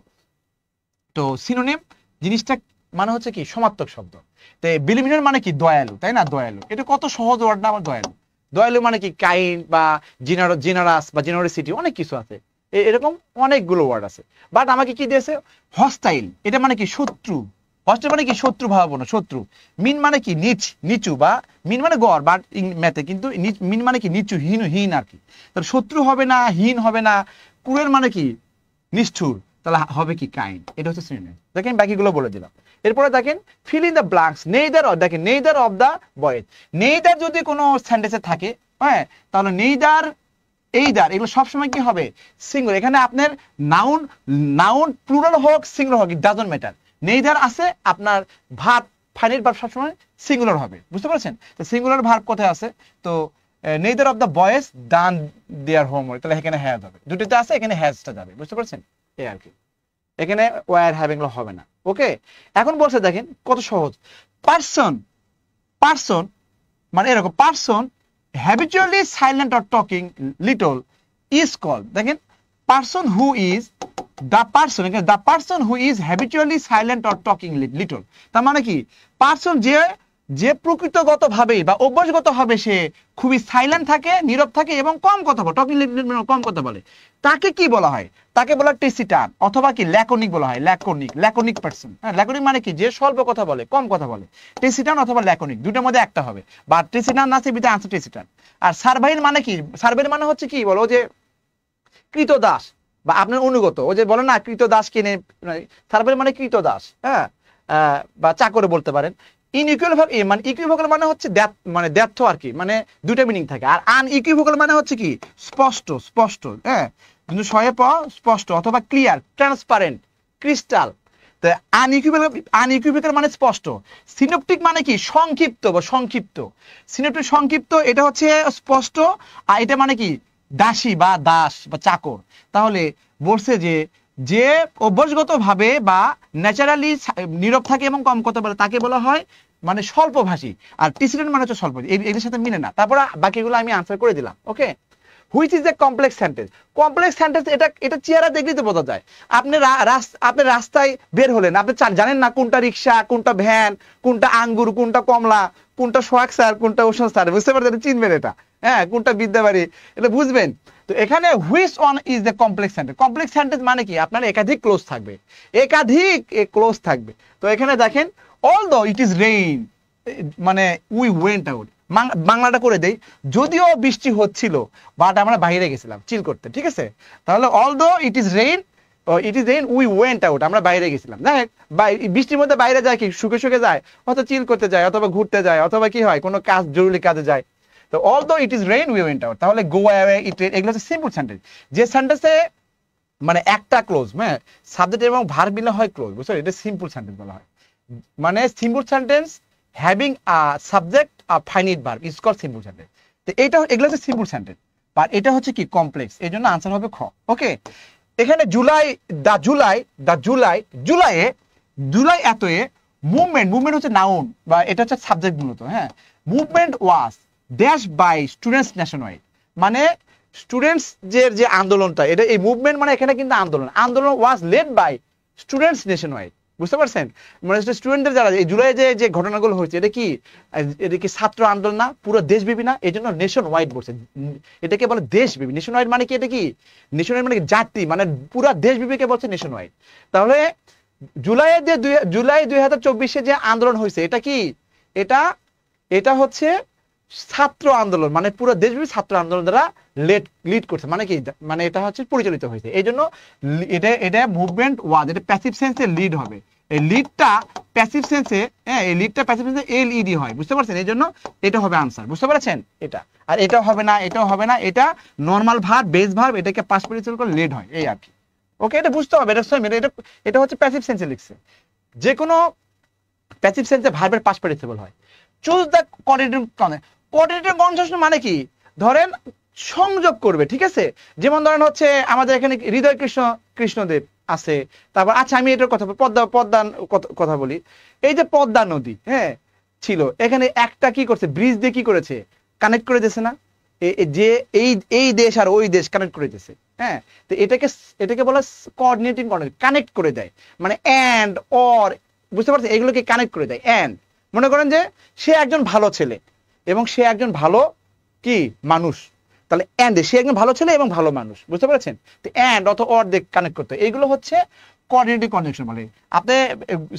তো সিনোনিম জিনিসটা মানে হচ্ছে কি সমার্থক শব্দ। তো বিলিমিনার মানে কি দয়ালু, তাই না? দয়ালু, এটা কত সহজ ওয়ার্ড না আমার, দয়ালু। দয়ালু মানে কি কাইন্ড বা জেনারাস বা জেনারসিটি, অনেক কিছু আছে, এরকম অনেকগুলো ওয়ার্ড আছে। বাট আমাকে কি দিয়েছে? হস্টাইল, এটা মানে কি শত্রু। হস্টাইল মানে কি শত্রু ভাবাপন্ন, শত্রু। মিন মানে কি নিচ, নিচু, বা মিন মানে গড়, বাট ম্যাথে কিন্তু মিন মানে কি নিচু, হীন আর কি। তাহলে শত্রু হবে না, হীন হবে না। ক্রুয়েল মানে কি নিষ্ঠুর, তাহলে হবে কি কাইন্ড। এটা হচ্ছে সিনোনিম। দেখেন বাকিগুলো বলে দিলাম। এরপরে দেখেন fill in the blanks. Neither, দেখেন neither of the boys. Neither যদি কোনো সেন্টেন্সে থাকে, হ্যাঁ, তাহলে নেইদার এইদার এগুলো সবসময় কি হবে? সিঙ্গুলার। এখানে আপনার নাউন প্লুরাল হোক সিঙ্গুলার হোক, ইট ডাজন্ট ম্যাটার। নেইদার আছে, আপনার ভার্ব, ফাইনাইট ভার্ব সবসময় সিঙ্গুলার হবে, বুঝতে পারছেন? তো সিঙ্গুলার ভার্ব কোথায় আছে? তো neither of the boys done their homework, তাহলে এখানে হ্যাজ হবে, দুটোতে আছে এখানে হ্যাজটা যাবে, বুঝতে পারছেন? এই আর কি, এখানে ওয়ার হ্যাভিং হবে না। ওকে, এখন বলছে দেখেন কত সহজ, পারসন পারসন মানে এরকম, person habitually silent or talking little is called, দেখেন person who is the person, এখানে the person who is habitually silent or talking little, তার মানে কি পারসন যে প্রকৃতগতভাবে বা অভ্যাসগতভাবে সে খুবই সাইলেন্ট থাকে, নীরব থাকে এবং কম কথা বলে, টকিং কম কথা বলে, তাকে কি বলা হয়? তাকে বলা হয় টেসিটান অথবা কি ল্যাকোনিক বলা হয়, ল্যাকোনিক পারসন। হ্যাঁ, ল্যাকোনিক মানে কি যে স্বল্প কথা বলে, কম কথা বলে, টেসিটান অথবা ল্যাকোনিক দুটোর মধ্যে একটা হবে, বা টেসিটান আছে বিতে আনসার টেসিটান। আর সার্ভাইল মানে কি? সার্ভাইল মানে হচ্ছে কি বলো, যে কৃতদাস বা আপনার অনুগত, ও যে বলে না কৃতদাস কিনে, সার্ভাইল মানে কৃতদাস, হ্যাঁ, বা চাকরে বলতে পারেন। ইনইকুইভোকাল মানে ইকুইভোকাল মানে হচ্ছে মানে দ্ব্যর্থ আর কি, মানে দুটো মিনিং থাকে। আর আনইকুইভোকাল মানে হচ্ছে কি স্পষ্ট, স্পষ্ট, হ্যাঁ, কিন্তু শয়ে প স্পষ্ট অথবা ক্লিয়ার, ট্রান্সপারেন্ট, ক্রিস্টাল। তো আনইকুইভোকাল মানে স্পষ্ট। সিনোপটিক মানে কি সংক্ষিপ্ত বা সংক্ষিপ্ত, সিনোপটিক সংক্ষিপ্ত, এটা হচ্ছে স্পষ্ট, আর এটা মানে কি দাসী বা দাস বা চাকর। তাহলে বলছে যে অভ্যাসগত ভাবে বা ন্যাচারালি নীরব থাকে এবং কম কথা বলে তাকে বলা হয় মানে স্বল্পভাষী। আর টিসিডেন্ট মানে হচ্ছে স্বল্প, এদের সাথে মিলে না। তারপরে বাকিগুলো আমি আনসার করে দিলাম। Okay, which is a complex sentence? Complex sentence এটা চেহারা দেখলেই তো বোঝা যায়। আপনি রাস্তায় বের হলেন, আপনি জানেন না কোনটা রিক্সা, কোনটা ভ্যান, কোনটা আঙ্গুর, কোনটা কমলা, কোনটা সোহাগ স্যার, কোনটা ওষুধ স্যার, বুঝতে পারছেন? চিনবেন এটা, হ্যাঁ, কোনটা বিদ্যাবাড়ি, এটা বুঝবেন। তো এখানে which one is the complex sentence? Complex sentence মানে কি আপনার একাধিক ক্লোজ থাকবে, একাধিক ক্লোজ থাকবে। তো এখানে দেখেন অলদো ইট ইজ রেইন, মানে উই ওয়েন্ট আউট, বাংলাটা করে দেই, যদিও বৃষ্টি হচ্ছিল বাট আমরা বাইরে গেছিলাম চিল করতে, ঠিক আছে? তাহলে although it is rain we went out, আমরা বাইরে গেছিলাম। দেখ বৃষ্টির মধ্যে বাইরে যায় কি সুখে সুখে যায়, হয়তো চিল করতে যায় অথবা ঘুরতে যায় অথবা কি হয় কোনো কাজ জরুরি কাজে যায়। তো although it is rain we went out, তাহলে গো অ্যাওয়ে, ইট রেইন, এগুলো হচ্ছে সিম্পল সেন্টেন্স। যে সেন্টেন্সে মানে একটা ক্লোজ, হ্যাঁ, সাবজেক্ট এবং ভার্ব মিলে হয় ক্লোজ, বুঝছো, এটা সিম্পল সেন্টেন্স বলা হয়। মানে simple sentence having a subject a finite verb is called simple sentence. তো এগুলো হচ্ছে সিম্পল সেন্টেন্স, আর এটা হচ্ছে কি কমপ্লেক্স, এই জন্য আনসার হবে খ। ওকে, এখানে জুলাই এতয়ে মুভমেন্ট হচ্ছে নাউন বা এটা হচ্ছে সাবজেক্ট মূলত, হ্যাঁ। Movement was dash by students nationwide, মানে স্টুডেন্টস যে আন্দোলনটা, এটা এই মুভমেন্ট মানে এখানে কিন্তু আন্দোলন was led by students nationwide, বুঝতে পারছেন? মানে স্টুডেন্টদের যারা এই জুলাই যে ঘটনাগুলো হয়েছে, এটা কি ছাত্র আন্দোলন না, পুরো দেশব্যাপী না, এই জন্য নেশন ওয়াইড বলছে, এটাকে বলে দেশব্যাপী। নেশন ওয়াইড মানে কি, এটা কি নেশন ওয়াইড মানে জাতি, মানে পুরো দেশব্যাপীকে বলছে নেশন ওয়াইড। তাহলে জুলাই 2024 যে আন্দোলন হয়েছে, এটা কি, এটা হচ্ছে ছাত্র আন্দোলন, মানে পুরো দেশব্যাপী ছাত্র আন্দোলন দ্বারা লিড করছে, মানে কি, মানে এটা হচ্ছে পরিচালিত হয়েছে। এই জন্য এটা মুভমেন্ট ওয়াজ, এটা প্যাসিভ সেন্সে লিড হবে। এই লিডটা প্যাসিভ সেন্সে, হ্যাঁ, এই লিডটা প্যাসিভ সেন্সে এলইডি হয়, বুঝতে পারছেন? এই জন্য এটা হবে আনসার, বুঝতে পারছেন? এটা আর এটাও হবে না, এটাও হবে না, এটা নর্মাল ভার্ব, বেস ভার্ব, এটাকে পাস্ট পার্টিসিপল করে লিড হয়, এই আর কি। ওকে, এটা বুঝতে হবে, এটা হচ্ছে প্যাসিভ সেন্সে লিখছে। যে কোনো প্যাসিভ সেন্সে ভার্বের পাস্ট পার্টিসিপল হয়। চুজ দ্য কোঅর্ডিনেটর কনজাংশন মানে কি, ধরেন সংযোগ করবে, ঠিক আছে? যেমন ধরেন হচ্ছে আমাদের এখানে হৃদয় কৃষ্ণদেব আছে, তারপর আচ্ছা আমি এটার কথা পদ্মা কথা বলি। এই যে পদ্মা নদী, হ্যাঁ, ছিল, এখানে একটা কি করছে, ব্রিজ দিয়ে কি করেছে, কানেক্ট করে দিয়েছে না, যে এই দেশ আর ওই দেশ কানেক্ট করে দিয়েছে, হ্যাঁ। তো এটাকে বলা কোঅর্ডিনেটিং, কানেক্ট করে দেয়, মানে অ্যান্ড অর, বুঝতে পারছেন? এগুলোকে কানেক্ট করে দেয়। অ্যান্ড মনে করেন যে সে একজন ভালো ছেলে এবং সে একজন ভালো কি মানুষ, তাহলে অ্যান্ড সে একজন ভালো ছেলে এবং ভালো মানুষ, বুঝতে পেরেছেন? তো অ্যান্ড অথবা অর দিয়ে কানেক্ট করতে, এগুলো হচ্ছে কোঅর্ডিনেটিং কনজাংশন বলে। আপনি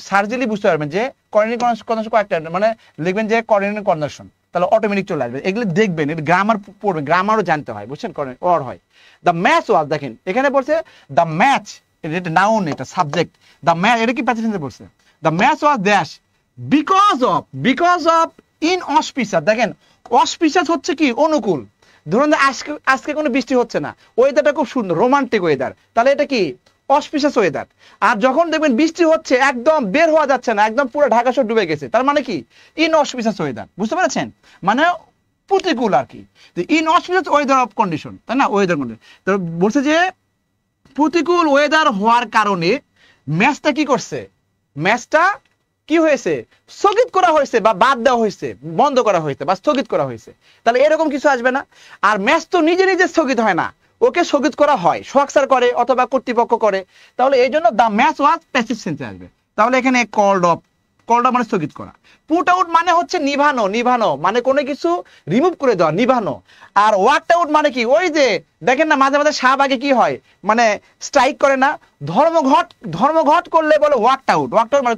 সার্জেলি বুঝতে পারবেন যে কোঅর্ডিনেটিং কনজাংশন কয়েকটা, মানে লিখবেন যে কোঅর্ডিনেটিং কনজাংশন, তাহলে অটোমেটিক চলে আসবে। এগুলো দেখবেন, এটা গ্রামার পড়বেন, গ্রামারও জানতে হয়, বুঝছেন? অর হয়। দ্য ম্যাচ ওয়াজ, দেখেন এখানে বলছে দ্য ম্যাচ, এটা নাউন, এটা সাবজেক্ট। দ্য ম্যাচ, এটা কি প্যাসিভ সেন্সে বলছে, the match was dash because of inauspicious. দেখেন অসপিশিয়াস হচ্ছে কি অনুকূল, ধরুন আজকে কোনো বৃষ্টি হচ্ছে না, ওয়েদারটা খুব সুন্দর রোমান্টিক ওয়েদার, তাহলে এটা কি অসপিশিয়াস ওয়েদার। আর যখন দেখবেন বৃষ্টি হচ্ছে একদম বের হওয়া যাচ্ছে না, একদম পুরো ঢাকা শহর ডুবে গেছে, তার মানে কি ইনঅসপিশিয়াস ওয়েদার, বুঝতে পেরেছেন? মানে প্রতিকূল আর কি, ইনঅসপিশিয়াস ওয়েদার অফ কন্ডিশন, তাই না, ওয়েদার কন্ডিশন। তো বলছে যে প্রতিকূল ওয়েদার হওয়ার কারণে ম্যাচটা কি করছে, ম্যাচটা কি হয়েছে, স্থগিত করা হয়েছে বা বাদ দেওয়া হয়েছে, বন্ধ করা হয়েছে বা স্থগিত করা হয়েছে। তাহলে এরকম কিছু আসবে না। আর ম্যাচ তো নিজে নিজে স্থগিত হয় না, ওকে স্থগিত করা হয়, সোয়াক্সার করে অথবা কর্তৃপক্ষ করে। তাহলে এই জন্য দ্য ম্যাচ ওয়াজ প্যাসিভ সেন্সে আসবে। তাহলে এখানে কল্ড অফ, কল্ড অফ মানে স্থগিত করা, পুট আউট মানে হচ্ছে নিভানো, নিভানো মানে কোনো কিছু রিমুভ করে দেওয়া, নিভানো। আর ওয়ার্কড আউট মানে কি, ওই যে দেখেন না মাঝে মাঝে শাহবাগে কি হয়, মানে স্ট্রাইক করে না, ধর্মঘট, ধর্মঘট করলে বলে ওয়ার্কড আউট, ওয়ার্কড আউট মানে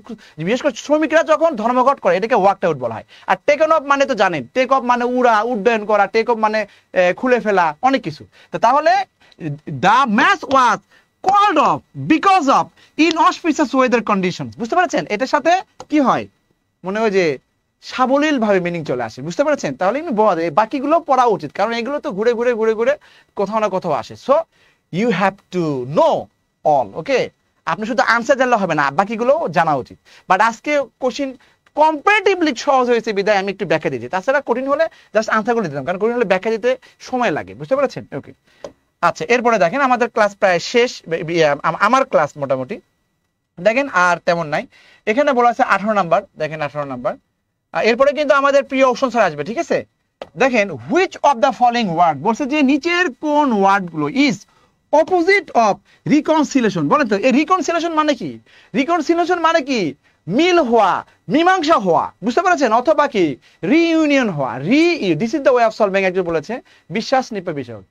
বিশেষ করে শ্রমিকরা যখন ধর্মঘট করে এটাকে ওয়ার্কড আউট বলা হয়। আর টেকন অফ মানে তো জানেন, টেক অফ মানে উড়া, উড্ডয়ন করা, টেক অফ মানে খুলে ফেলা, অনেক কিছু। তাহলে the match was called off because of inauspicious weather condition. বুঝতে পারছেন, এটার সাথে কি হয়, মনে হয় যে সাবলীল ভাবে মিনিং চলে আসে, বুঝতে পারছেন। তাহলে এমনি বলা যায়, বাকিগুলো পড়া উচিত, কারণ এগুলো তো ঘুরে ঘুরে ঘুরে ঘুরে কোথাও না কোথাও আসে। So you have to know all, okay. আপনি শুধু আনসার জানলে হবে না, বাকিগুলো জানা উচিত। বাট আজকে কোশ্চিন কম্পারেটিভলি সহজ হয়েছে বিদায় আমি একটু ব্যাখ্যা দিয়েছি, তাছাড়া কঠিন হলে জাস্ট আনসারগুলো দিতাম, কারণ কঠিন হলে ব্যাখ্যা দিতে সময় লাগে, বুঝতে পারছেন, ওকে। আচ্ছা, এরপরে দেখেন আমাদের ক্লাস প্রায় শেষ, আমার ক্লাস মোটামুটি দেখেন আর তেমন নাই। এখানে বলা আছে 18 নাম্বার, দেখেন 18 নাম্বার। এরপরে কিন্তু আমাদের প্রিয় অপশন স্যার আসবে, ঠিক আছে। দেখেন which of the following word, বলছে যে নিচের কোন ওয়ার্ড গুলো ইজ অপোজিট অফ রিকনসিলিয়েশন। বলেন তো এই রিকনসিলিয়েশন মানে কি, রিকনসিলিয়েশন মানে কি, মিল হওয়া, মীমাংসা হওয়া, বুঝতে পারছেন, অথবা কি রিইউনিয়ন হওয়া, this is the way of solving, একজন বলেছে বিশ্বাস নিপে বিষয়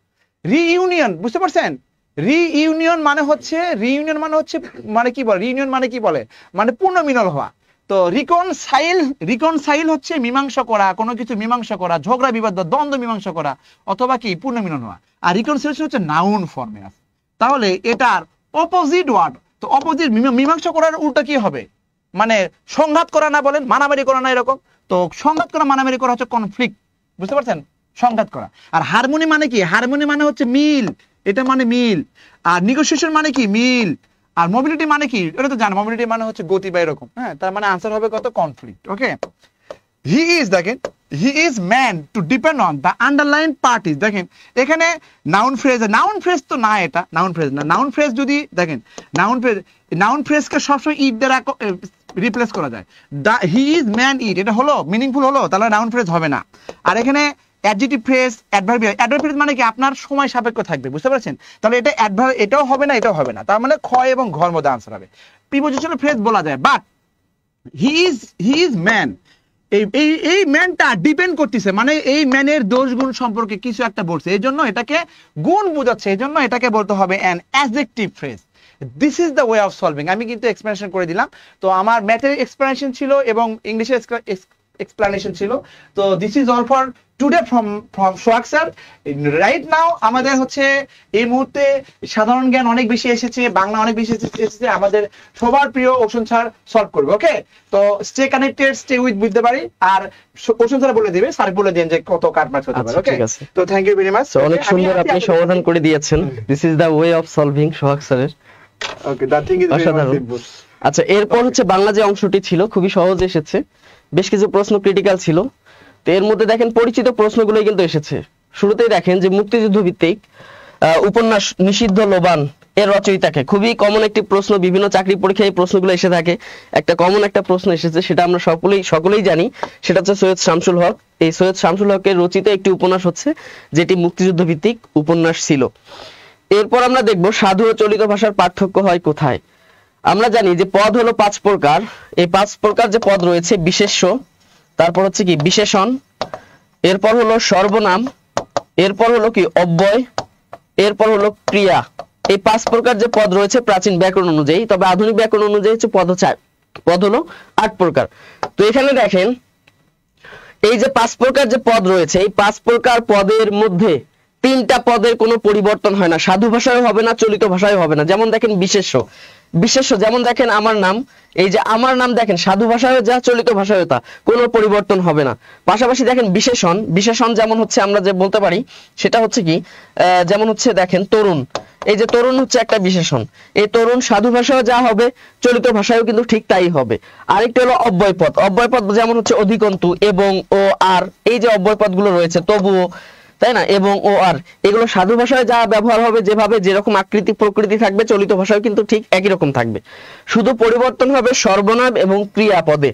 রিইউনিয়ন, বুঝতে পারছেন। রিইউনিয়ন মানে হচ্ছে, রিইউনিয়ন মানে হচ্ছে, মানে কি বলে, রিইউনিয়ন মানে কি বলে, মানে পুনর্মিলন হওয়া। তো রিকনসাইল, রিকনসাইল হচ্ছে মীমাংসা করা, কোনো কিছু মীমাংসা করা, ঝগড়া বিবাদ দ্বন্দ্ব মীমাংসা করা, অথবা কি পুনর্মিলন হওয়া। আর রিকনসিলিয়েশন হচ্ছে নাউন ফর্মে আছে। তাহলে এটার অপোজিট ওয়ার্ড, তো অপোজিট মীমাংসা করার উল্টা কি হবে, মানে সংঘাত করা না, বলেন মারামারি করা না, এরকম। তো সংঘাত করা মারামারি করা হচ্ছে কনফ্লিক্ট, বুঝতে পারছেন, সংঘাত করা। আর হারমোনি মানে কি, হারমোনি মানে হচ্ছে মিল, এটা মানে মিল। আর নেগোসিয়েশন মানে কি মিল। আর মোবিলিটি মানে কি, এটা তো জানো, মোবিলিটি মানে হচ্ছে গতি বা এরকম, হ্যাঁ। তার মানে আনসার হবে কত, কনফ্লিক্ট, ওকে। হি ইজ, দেখেন he is man to depend on the underline parties. দেখেন এখানে নাউন ফ্রেজ, নাউন ফ্রেজ তো না, এটা নাউন ফ্রেজ না। নাউন ফ্রেজ যদি দেখেন, নাউন ফ্রেজকে সবসময় ইট দ্বারা রিপ্লেস করা যায়। দা হি ইজ ম্যান ইট, এটা হলো মিনিংফুল হলো, তাহলে নাউন ফ্রেজ হবে না। আর এখানে adjective phrase, adverbial, adverb phrase মানে কি আপনার সময় সাপেক্ষ থাকবে, বুঝতে পারছেন। তাহলে এটা অ্যাডভার্ব, এটাও হবে না, এটাও হবে না। তার মানে খ এবং ঘর মধ্যে আনসার হবে। প্রিপোজিশনাল ফ্রেজ বলা যায়, বাট হি ইজ ম্যান, এই ম্যানটা ডিপেন্ড করতেছে, মানে এই ম্যানের দোষ গুণ সম্পর্কে কিছু একটা বলছে, এই জন্য এটাকে গুণ বোঝাচ্ছে, এই জন্য এটাকে বলতে হবে an adjective phrase. This is the way of solving. আমি কিন্তু এক্সপ্লেনেশন করে দিলাম। তো আমার ম্যাথের এক্সপ্লেনেশন ছিল এবং ইংলিশের এক্সপ্লেনেশন ছিল। তো this is all for today from Sohag sir. Right now আমাদের হচ্ছে এই মুহূর্তে সাধারণ জ্ঞান অনেক বেশি এসেছে, বাংলা অনেক বেশি এসেছে, আমাদের সবার প্রিয় অপশন স্যার সলভ করবে, ওকে। তো stay connected, stay with the বাড়ি। আর অপশন স্যার বলে দিবে, স্যার বলে দেন যে কত কাট মার্কস হতে পারে, ওকে। তো থ্যাংক ইউ ভেরি মাচ। অনেক সুন্দর আপনি সমাধান করে দিয়েছেন। This is the way of solving Sohag স্যারের, okay, that thing is very simple. আচ্ছা, এরপর হচ্ছে বাংলা যে অংশটি ছিল খুবই সহজ এসেছে, বেশ কিছু প্রশ্ন ক্রিটিক্যাল ছিল। তো এর মধ্যে দেখেন পরিচিত প্রশ্নগুলোই কিন্তু এসেছে। শুরুতেই দেখেন যে মুক্তিযুদ্ধ ভিত্তিক উপন্যাস নিষিদ্ধ লোবান এর রচয়িতাকে, খুবই কমন একটি প্রশ্ন, বিভিন্ন চাকরি পরীক্ষায় এই প্রশ্নগুলো এসে থাকে। একটা কমন একটা প্রশ্ন এসেছে, সেটা আমরা সকলেই জানি, সেটা হচ্ছে সৈয়দ শামসুল হক। এই সৈয়দ শামসুল হকের রচিত একটি উপন্যাস হচ্ছে, যেটি মুক্তিযুদ্ধ ভিত্তিক উপন্যাস ছিল। এরপর আমরা দেখব সাধু ও চলিত ভাষার পার্থক্য হয় কোথায়। আমরা জানি যে পদ হলো 5 প্রকার। এই 5 প্রকার যে পদ রয়েছে, বিশেষ্য, তারপর হচ্ছে কি বিশেষণ, এরপর হলো সর্বনাম, এরপর হলো কি অব্যয়, এরপর হলো ক্রিয়া। এই 5 প্রকার যে পদ রয়েছে প্রাচীন ব্যাকরণ অনুযায়ী, তবে আধুনিক ব্যাকরণ অনুযায়ী হচ্ছে পদ হলো 8 প্রকার। তো এখানে দেখেন এই যে 5 প্রকার যে পদ রয়েছে, এই 5 প্রকার পদের মধ্যে তিনটা পদের কোনো পরিবর্তন হয় না, সাধু ভাষায় হবে না, চলিত ভাষায় হবে না। যেমন দেখেন বিশেষ্য, বিশেষ্য যেমন দেখেন আমার নাম, এই যে আমার নাম দেখেন সাধু ভাষায় যা চলিত ভাষায় তা কোনো পরিবর্তন হবে না। পাশাপাশি দেখেন বিশেষণ, বিশেষণ যেমন হচ্ছে আমরা যে বলতে পারি সেটা হচ্ছে কি যেমন হচ্ছে দেখেন তরুণ, এই যে তরুণ হচ্ছে একটা বিশেষণ, এই তরুণ সাধু ভাষায় যা হবে চলিত ভাষায়ও কিন্তু ঠিক তাই হবে। আরেকটি হলো অব্যয়পদ, অব্যয়পদ যেমন হচ্ছে অধিকন্তু, এবং, ও, আর, এই যে অব্যয়পদগুলো রয়েছে তবুও, তাই না, এবং, ও, আর, এগুলো সাধু ভাষায় যা ব্যবহার হবে যেভাবে যেরকম আকৃতি প্রকৃতি থাকবে চলিত ভাষায় কিন্তু ঠিক একই রকম থাকবে। শুধু পরিবর্তন হবে সর্বনাম এবং ক্রিয়াপদে।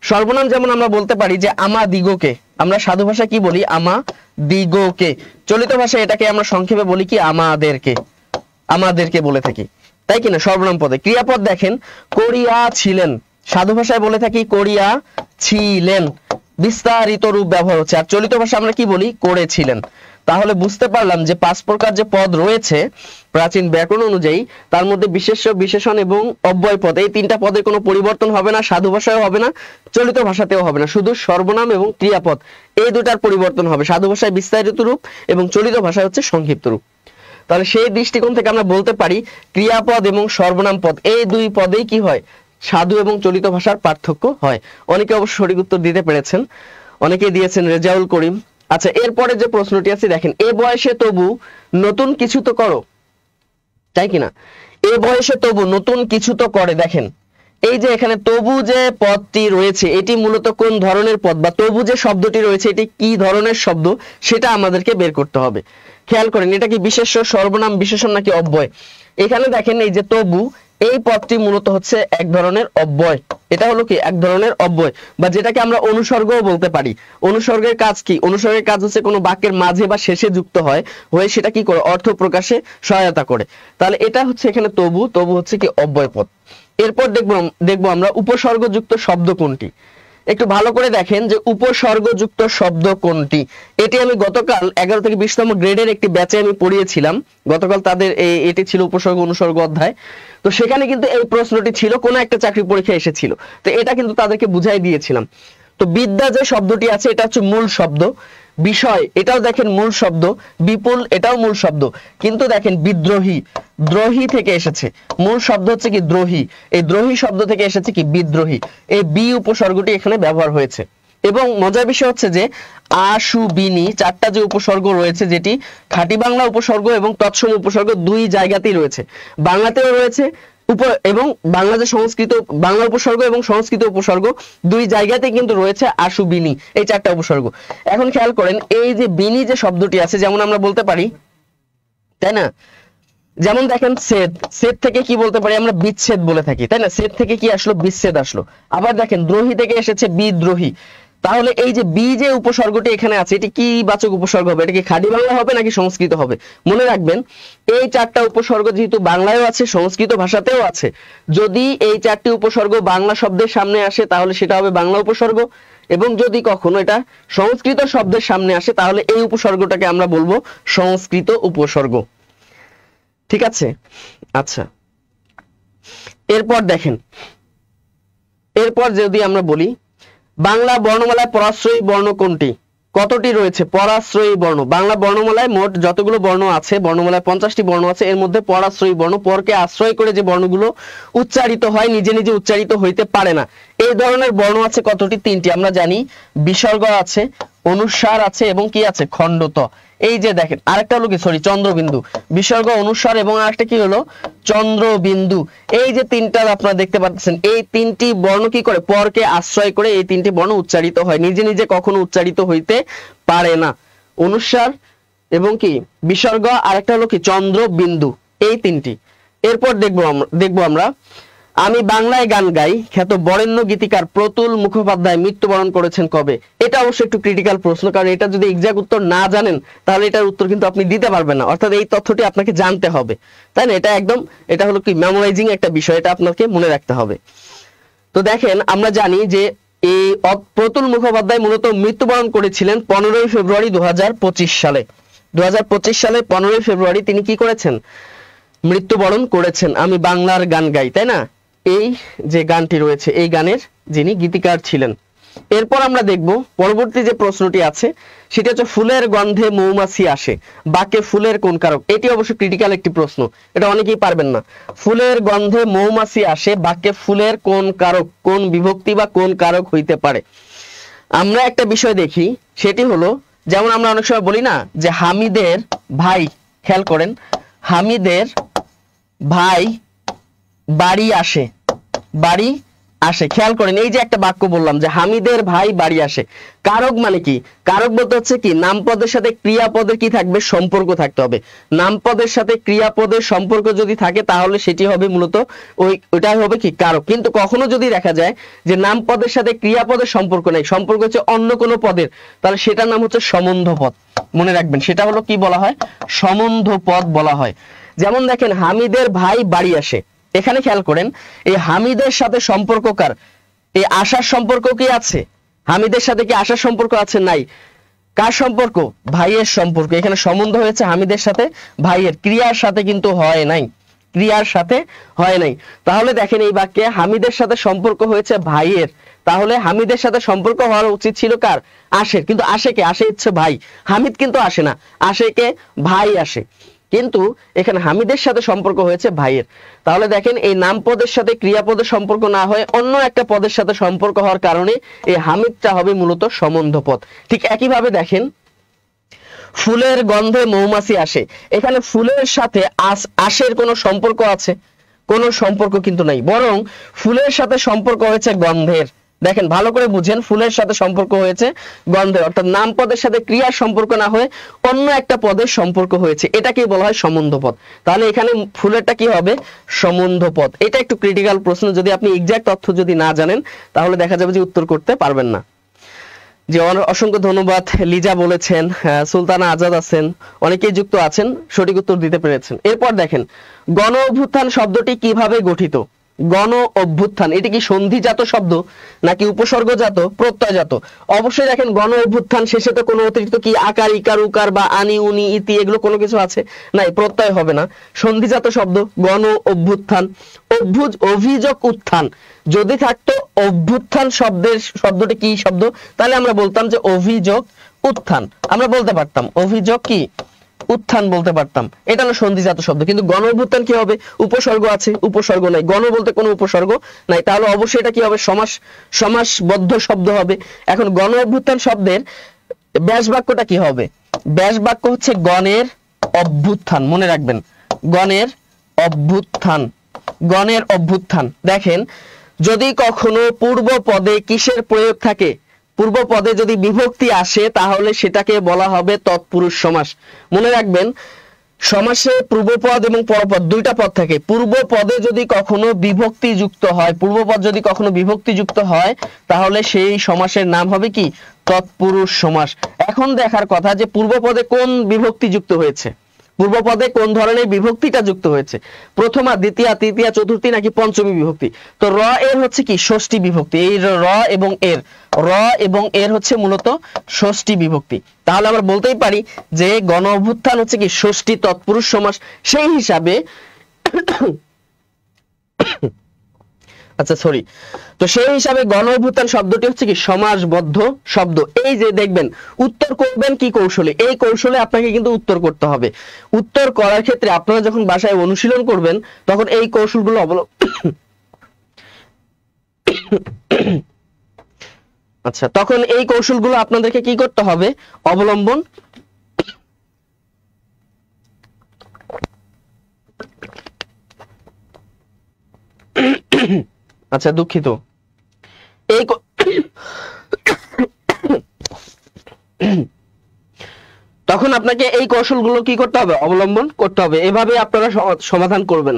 সর্বনাম যেমন আমরা বলতে পারি যে আমাদিগকে, আমরা সাধু ভাষায় কি বলি আমাদিগকে, চলিত ভাষায় এটাকে আমরা সংক্ষেপে বলি কি আমাদেরকে, আমাদেরকে বলে থাকি, তাই কিনা সর্বনাম পদে। ক্রিয়াপদ দেখেন করিয়া ছিলেন, সাধু ভাষায় বলে থাকি করিয়া ছিলেন, বিস্তারিত রূপ ব্যবহার হচ্ছে। আর চলিত ভাষা আমরা কি বলি করেছিলেন। তাহলে বুঝতে পারলাম যে 5 প্রকার যে পদ রয়েছে প্রাচীন ব্যাকরণ অনুযায়ী, তার মধ্যে বিশেষ্য, বিশেষণ এবং অব্যয় পদ, এই তিনটা পদের কোনো পরিবর্তন হবে না, সাধু ভাষায়ও হবে না, চলিত ভাষাতেও হবে না, শুধু সর্বনাম এবং ক্রিয়াপদ এই দুটার পরিবর্তন হবে। সাধু ভাষায় বিস্তারিত রূপ এবং চলিত ভাষায় হচ্ছে সংক্ষিপ্ত রূপ। তাহলে সেই দৃষ্টিকোণ থেকে আমরা বলতে পারি ক্রিয়াপদ এবং সর্বনাম পদ এই দুই পদেই কি হয় সাধু এবং চলিত ভাষার পার্থক্য হয়। অনেকে অবশ্য সঠিক উত্তর দিতে পেরেছেন, অনেকে দিয়েছেন রেজাউল করিম। আচ্ছা, এরপরে যে প্রশ্নটি আছে দেখেন, এ বয়সে তবু নতুন কিছু তো করো, তাই কিনা, এ বয়সে তবু নতুন কিছু তো করে। দেখেন এই যে এখানে তবু যে পদটি রয়েছে এটি মূলত কোন ধরনের পদ, বা তবু যে শব্দটি রয়েছে এটি কি ধরনের শব্দ সেটা আমাদেরকে বের করতে হবে। খেয়াল করেন এটা কি বিশেষ্য, সর্বনাম, বিশেষণ নাকি অব্যয়। এখানে দেখেন এই যে তবু, এই পদটি মূলত হচ্ছে এক ধরনের অব্যয়, এটা হলো কি এক ধরনের অব্যয়, বা যেটাকে আমরা অনুসর্গও বলতে পারি। অনুসর্গের কাজ কি, অনুসর্গের কাজ হচ্ছে কোনো বাক্যের মাঝে বা শেষে যুক্ত হয়, হয়ে সেটা কি করে অর্থ প্রকাশে সহায়তা করে। তাহলে এটা হচ্ছে এখানে তবু, তবু হচ্ছে কি অব্যয় পদ। এরপর দেখবো আমরা উপসর্গযুক্ত শব্দ কোনটি। একটু ভালো করে দেখেন যে উপসর্গযুক্ত শব্দ কোনটি। এটি আমি গতকাল 11 থেকে 20তম গ্রেডের একটি ব্যাচে আমি পড়িয়েছিলাম। গতকাল তাদের এটি ছিল উপসর্গ অনুসর্গ অধ্যায়। তো সেখানে কিন্তু এই প্রশ্নটি ছিল, কোন একটা চাকরি পরীক্ষা এসেছিল, তো এটা কিন্তু তাদেরকে বুঝাই দিয়েছিলাম। তো বিদ্যা যে শব্দটি আছে এটা হচ্ছে মূল শব্দ, বিষয় এটাও দেখেন মূল শব্দ, বিপুল এটাও মূল শব্দ, কিন্তু দেখেন বিদ্রোহী, দ্রোহী থেকে এসেছে, মূল শব্দ হচ্ছে কি দ্রোহী, এই দ্রোহী শব্দ থেকে এসেছে কি বিদ্রোহী, এই বি উপসর্গটি এখানে ব্যবহার হয়েছে। এবং মজার বিষয় হচ্ছে যে আশু বিনি চারটা যে উপসর্গ রয়েছে, যেটি খাঁটি বাংলা উপসর্গ এবং তৎসম উপসর্গ দুই জায়গাতেই রয়েছে, বাংলাতেও রয়েছে এবং বাংলা যে সংস্কৃত বাংলা উপসর্গ এবং সংস্কৃত উপসর্গ দুই জায়গাতে কিন্তু রয়েছে আশু বিনি এই চারটা উপসর্গ। এখন খেয়াল করেন এই যে বিনি যে শব্দটি আছে, যেমন আমরা বলতে পারি, তাই না, যেমন দেখেন সেদ, সেদ থেকে কি বলতে পারি আমরা বিচ্ছেদ বলে থাকি, তাই না, সেদ থেকে কি আসলো বিচ্ছেদ আসলো। আবার দেখেন দ্রোহী থেকে এসেছে বিদ্রোহী। তাহলে এই যে বি যে উপসর্গটি এখানে আছে এটি কি বাচক উপসর্গ হবে, এটা কি খাঁটি বাংলা হবে নাকি সংস্কৃত হবে। মনে রাখবেন এই চারটা উপসর্গ যেহেতু বাংলায়ও আছে সংস্কৃত ভাষাতেও আছে, যদি এই চারটি উপসর্গ বাংলা শব্দের সামনে আসে তাহলে সেটা হবে বাংলা উপসর্গ, এবং যদি কখনো এটা সংস্কৃত শব্দের সামনে আসে তাহলে এই উপসর্গটাকে আমরা বলবো সংস্কৃত উপসর্গ। ঠিক আছে, আচ্ছা এরপর দেখেন, এরপর যদি আমরা বলি বাংলা বর্ণমালায় পরাশ্রয়ী বর্ণ কোনটি, কতটি রয়েছে পরাশ্রয়ী বর্ণ। বাংলা বর্ণমালায় মোট যতগুলো বর্ণ আছে, বর্ণমালায় 50টি বর্ণ আছে, এর মধ্যে পরাশ্রয়ী বর্ণ, পরকে আশ্রয় করে যে বর্ণগুলো উচ্চারিত হয় নিজে নিজে উচ্চারিত হইতে পারে না, এই ধরনের বর্ণ আছে কতটি, 3টি। আমরা জানি বিসর্গ আছে, অনুস্বার আছে এবং কি আছে খণ্ডত। এই যে দেখেন আরেকটা হলো কি চন্দ্রবিন্দু, বিসর্গ, অনুস্বার এবং আরেকটা কি হলো চন্দ্রবিন্দু। এই যে তিনটা আপনারা দেখতে পাচ্ছেন, এই তিনটি বর্ণ কি করে পরকে আশ্রয় করে এই তিনটি বর্ণ উচ্চারিত হয়, নিজে নিজে কখনো উচ্চারিত হইতে পারে না। অনুস্বার এবং কি বিসর্গ, আরেকটা হলো কি চন্দ্রবিন্দু, এই তিনটি। এরপর দেখবো আমরা আমি বাংলায় গান গাই খ্যাত বরেণ্য গীতিকার প্রতুল মুখোপাধ্যায় মৃত্যুবরণ করেছেন কবে। এটা অবশ্যই একটু ক্রিটিক্যাল প্রশ্ন, কারণ এটা যদি এক্সাক্ট উত্তর না জানেন তাহলে এটার উত্তর কিন্তু আপনি দিতে পারবেন না, অর্থাৎ এই তথ্যটি আপনাকে জানতে হবে, তাই না, এটা হলো কি মেমোরাইজিং একটা বিষয়, এটা আপনাকে মনে রাখতে হবে। তো দেখেন আমরা জানি যে এই প্রতুল মুখোপাধ্যায় মূলত মৃত্যুবরণ করেছিলেন 15ই ফেব্রুয়ারি 2025 সালে। 2025 সালে 15ই ফেব্রুয়ারি তিনি কি করেছেন, মৃত্যুবরণ করেছেন। আমি বাংলার গান গাই, তাই না, এই যে গানটি রয়েছে এই গানের যিনি গীতিকার ছিলেন। এরপর আমরা দেখব পরবর্তী যে প্রশ্নটি আছে সেটা হচ্ছে ফুলের গন্ধে মৌমাছি আসে, বাক্যে ফুলের কোন কারক? এটি অবশ্য ক্রিটিক্যাল একটি প্রশ্ন, এটা অনেকেই পারবেন না। ফুলের গন্ধে মৌমাছি আসে, বাক্যে ফুলের কোন কারক, কোন বিভক্তি বা কোন কারক হইতে পারে? আমরা একটা বিষয় দেখি, সেটি হলো যেমন আমরা অনেক সময় বলি না যে হামিদের ভাই, খেয়াল করেন, হামিদের ভাই বাড়ি আসে, বাড়ি আসে, খেয়াল করেন এই যে একটা বাক্য বললাম যে হামিদের ভাই বাড়ি আসে। কারক মানে কি? কারক বলতে হচ্ছে কি নামপদের সাথে ক্রিয়াপদের কি থাকবে? সম্পর্ক থাকতে হবে। নামপদের সাথে ক্রিয়াপদের সম্পর্ক যদি থাকে তাহলে সেটি হবে মূলত ওইটাই হবে কি কারক। কিন্তু কখনো যদি দেখা যায় যে নামপদের সাথে ক্রিয়াপদের সম্পর্ক নেই, সম্পর্ক হচ্ছে অন্য কোনো পদের, তাহলে সেটার নাম হচ্ছে সম্বন্ধ পদ। মনে রাখবেন সেটা হলো কি বলা হয়? সম্বন্ধ পদ বলা হয়। যেমন দেখেন হামিদের ভাই বাড়ি আসে, এখানে খেয়াল করেন এই হামিদের সাথে সম্পর্ক কার? এই আশার সম্পর্ক কি আছে? হামিদের সাথে কি আশার সম্পর্ক আছে? নাই। কার সম্পর্ক? ভাইয়ের সম্পর্ক। এখানে সম্বন্ধ হয়েছে হামিদের সাথে ভাইয়ের, ক্রিয়ার সাথে কিন্তু হয় নাই, ক্রিয়ার সাথে হয় নাই। তাহলে দেখেন এই বাক্যে হামিদের সাথে সম্পর্ক হয়েছে ভাইয়ের, তাহলে হামিদের সাথে সম্পর্ক হওয়ার উচিত ছিল কার? আশের। কিন্তু আসে কে? আসে ইচ্ছে ভাই, হামিদ কিন্তু আসে না, আসে কে? ভাই আসে। কিন্তু এখানে হামিদের সাথে সম্পর্ক হয়েছে ভাইয়ের। তাহলে দেখেন এই নাম পদের সাথে ক্রিয়াপদের সম্পর্ক না হয়ে অন্য একটা পদের সাথে সম্পর্ক হওয়ার কারণে এই হামিদটা হবে মূলত সম্বন্ধ পদ। ঠিক একইভাবে দেখেন ফুলের গন্ধে মৌমাছি আসে, এখানে ফুলের সাথে আশের কোনো সম্পর্ক আছে? কোনো সম্পর্ক কিন্তু নাই, বরং ফুলের সাথে সম্পর্ক হয়েছে গন্ধের। দেখেন ভালো করে বুঝেন, ফুলের সাথে সম্পর্ক হয়েছে গন্ধের, অর্থাৎ নাম পদের সাথে ক্রিয়ার সম্পর্ক না হয়ে অন্য একটা পদের সম্পর্ক হয়েছে, এটাকেই বলা হয় সম্বন্ধ পদ। তাহলে এখানে ফুলেরটা কি হবে? সম্বন্ধ পদ। এটা একটু ক্রিটিক্যাল প্রশ্ন, যদি আপনি এক্সাক্ট তথ্য যদি না জানেন তাহলে দেখা যাবে যে উত্তর করতে পারবেন না। যে অসংখ্য ধন্যবাদ, লিজা বলেছেন, সুলতানা আজাদ আছেন, অনেকেই যুক্ত আছেন, সঠিক উত্তর দিতে পেরেছেন। এরপর দেখেন গণ অভ্যুত্থান শব্দটি কিভাবে গঠিত? গণ অভ্যুত্থান এটি কি সন্ধিজাত শব্দ নাকি উপসর্গজাত, প্রত্যয়জাত? অবশ্যই দেখেন গণ অভ্যুত্থান শেষে তো কোনো অতিরিক্ত কি আকার, ইকার, উকার বা আনি, উনি, ইতি এগুলো কোনো কিছু আছে? নাই, প্রত্যয় হবে না, সন্ধিজাত শব্দ গণ অভ্যুত্থান। অভিযোগ উত্থান যদি থাকতো অভ্যুত্থান শব্দটি কি শব্দ? তাহলে আমরা বলতাম যে অভিযোগ উত্থান, আমরা বলতে পারতাম অভিযোগ কি উত্থান বলতে পারতাম, এটা হলো সন্ধিজাত শব্দ। কিন্তু গণ অভ্যুত্থান কি হবে? উপসর্গ আছে, উপসর্গ নাই, গণ বলতে কোনো উপসর্গ নাই, তাহলে অবশ্যই এটা কি হবে? সমাসবদ্ধ শব্দ হবে। এখন গণ অভ্যুত্থান শব্দের ব্যাস বাক্যটা কি হবে? ব্যাস বাক্য হচ্ছে গণের অভ্যুত্থান। মনে রাখবেন গণের অভ্যুত্থান, গণের অভ্যুত্থান। দেখেন যদি কখনো পূর্ব পদে কিসের প্রয়োগ থাকে, পূর্ব পদে যদি বিভক্তি আসে তাহলে সেটাকে বলা হবে তৎপুরুষ সমাস। মনে রাখবেন সমাসে পূর্বপদ এবং পরপদ দুইটা পদ থাকে, পূর্ব পদে যদি কখনো বিভক্তি যুক্ত হয়, পূর্বপদ যদি কখনো বিভক্তি যুক্ত হয় তাহলে সেই সমাসের নাম হবে কি? তৎপুরুষ সমাস। এখন দেখার কথা যে পূর্ব পদে কোন বিভক্তি যুক্ত হয়েছে, পূর্ব পদে কোন ধরনের বিভক্তিটা যুক্ত হয়েছে, প্রথমা, দ্বিতীয়া, তৃতীয়া, চতুর্থী নাকি পঞ্চমী বিভক্তি? তো র এর হচ্ছে কি? ষষ্ঠী বিভক্তি। এই র এবং এর হচ্ছে মূলত ষষ্ঠী বিভক্তি। তাহলে আমরা বলতেই পারি যে গণ অভ্যুত্থান হচ্ছে কি? ষষ্ঠী তৎপুরুষ সমাস। সেই হিসাবে তো সেই হিসাবে গণ অভ্যুত্থান শব্দটি হচ্ছে কি? সমাসবদ্ধ শব্দ। এই যে দেখবেন উত্তর করবেন কি কৌশলে, এই কৌশলে আপনাকে কিন্তু উত্তর করতে হবে। উত্তর করার ক্ষেত্রে আপনারা যখন বাসায় অনুশীলন করবেন তখন এই কৌশলগুলো তখন এই কৌশলগুলো আপনাদেরকে কি করতে হবে? অবলম্বন দুঃখিত, এই তখন আপনাকে এই কৌশলগুলো কি করতে হবে? অবলম্বন করতে হবে। এভাবে আপনারা সমাধান করবেন।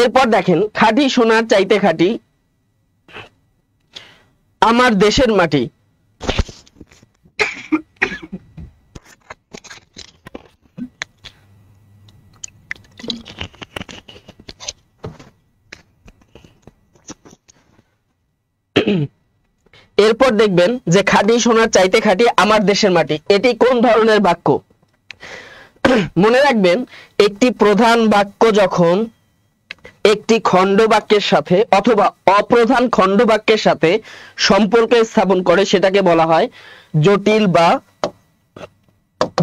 এরপর দেখেন খাঁটি সোনার চাইতে খাঁটি আমার দেশের মাটি। এরপর দেখবেন যে খাঁটি সোনার চাইতে খাঁটি আমার দেশের মাটি, এটি কোন ধরনের বাক্য? মনে রাখবেন একটি প্রধান বাক্য যখন একটি খণ্ডবাক্যের সাথে অথবা অপ্রধান খণ্ডবাক্যের সাথে সম্পর্ক স্থাপন করে সেটাকে বলা হয় জটিল বা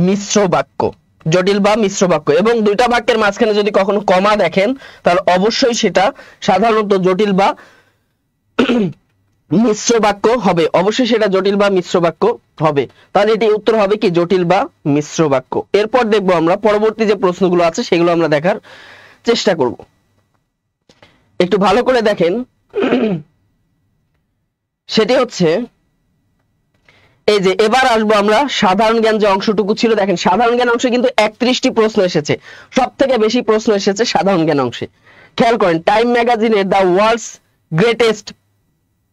মিশ্র বাক্য। জটিল বা মিশ্র বাক্য। এবং দুইটা বাক্যের মাঝখানে যদি কখনো কমা দেখেন তাহলে অবশ্যই সেটা সাধারণত জটিল বা মিশ্র বাক্য হবে, অবশ্যই সেটা জটিল বা মিশ্র বাক্য হবে। তাহলে এটি উত্তর হবে কি জটিল বা মিশ্র বাক্য। এরপর দেখবো আমরা পরবর্তী যে প্রশ্নগুলো আছে সেগুলো আমরা দেখার চেষ্টা করব। একটু ভালো করে দেখেন, সেটি হচ্ছে এই যে এবার আসবো আমরা সাধারণ জ্ঞান যে অংশটুকু ছিল। দেখেন সাধারণ জ্ঞান অংশে কিন্তু 31টি প্রশ্ন এসেছে, সব থেকে বেশি প্রশ্ন এসেছে সাধারণ জ্ঞান অংশে। খেয়াল করেন টাইম ম্যাগাজিনের দ্য ওয়ার্ল্ডস গ্রেটেস্ট,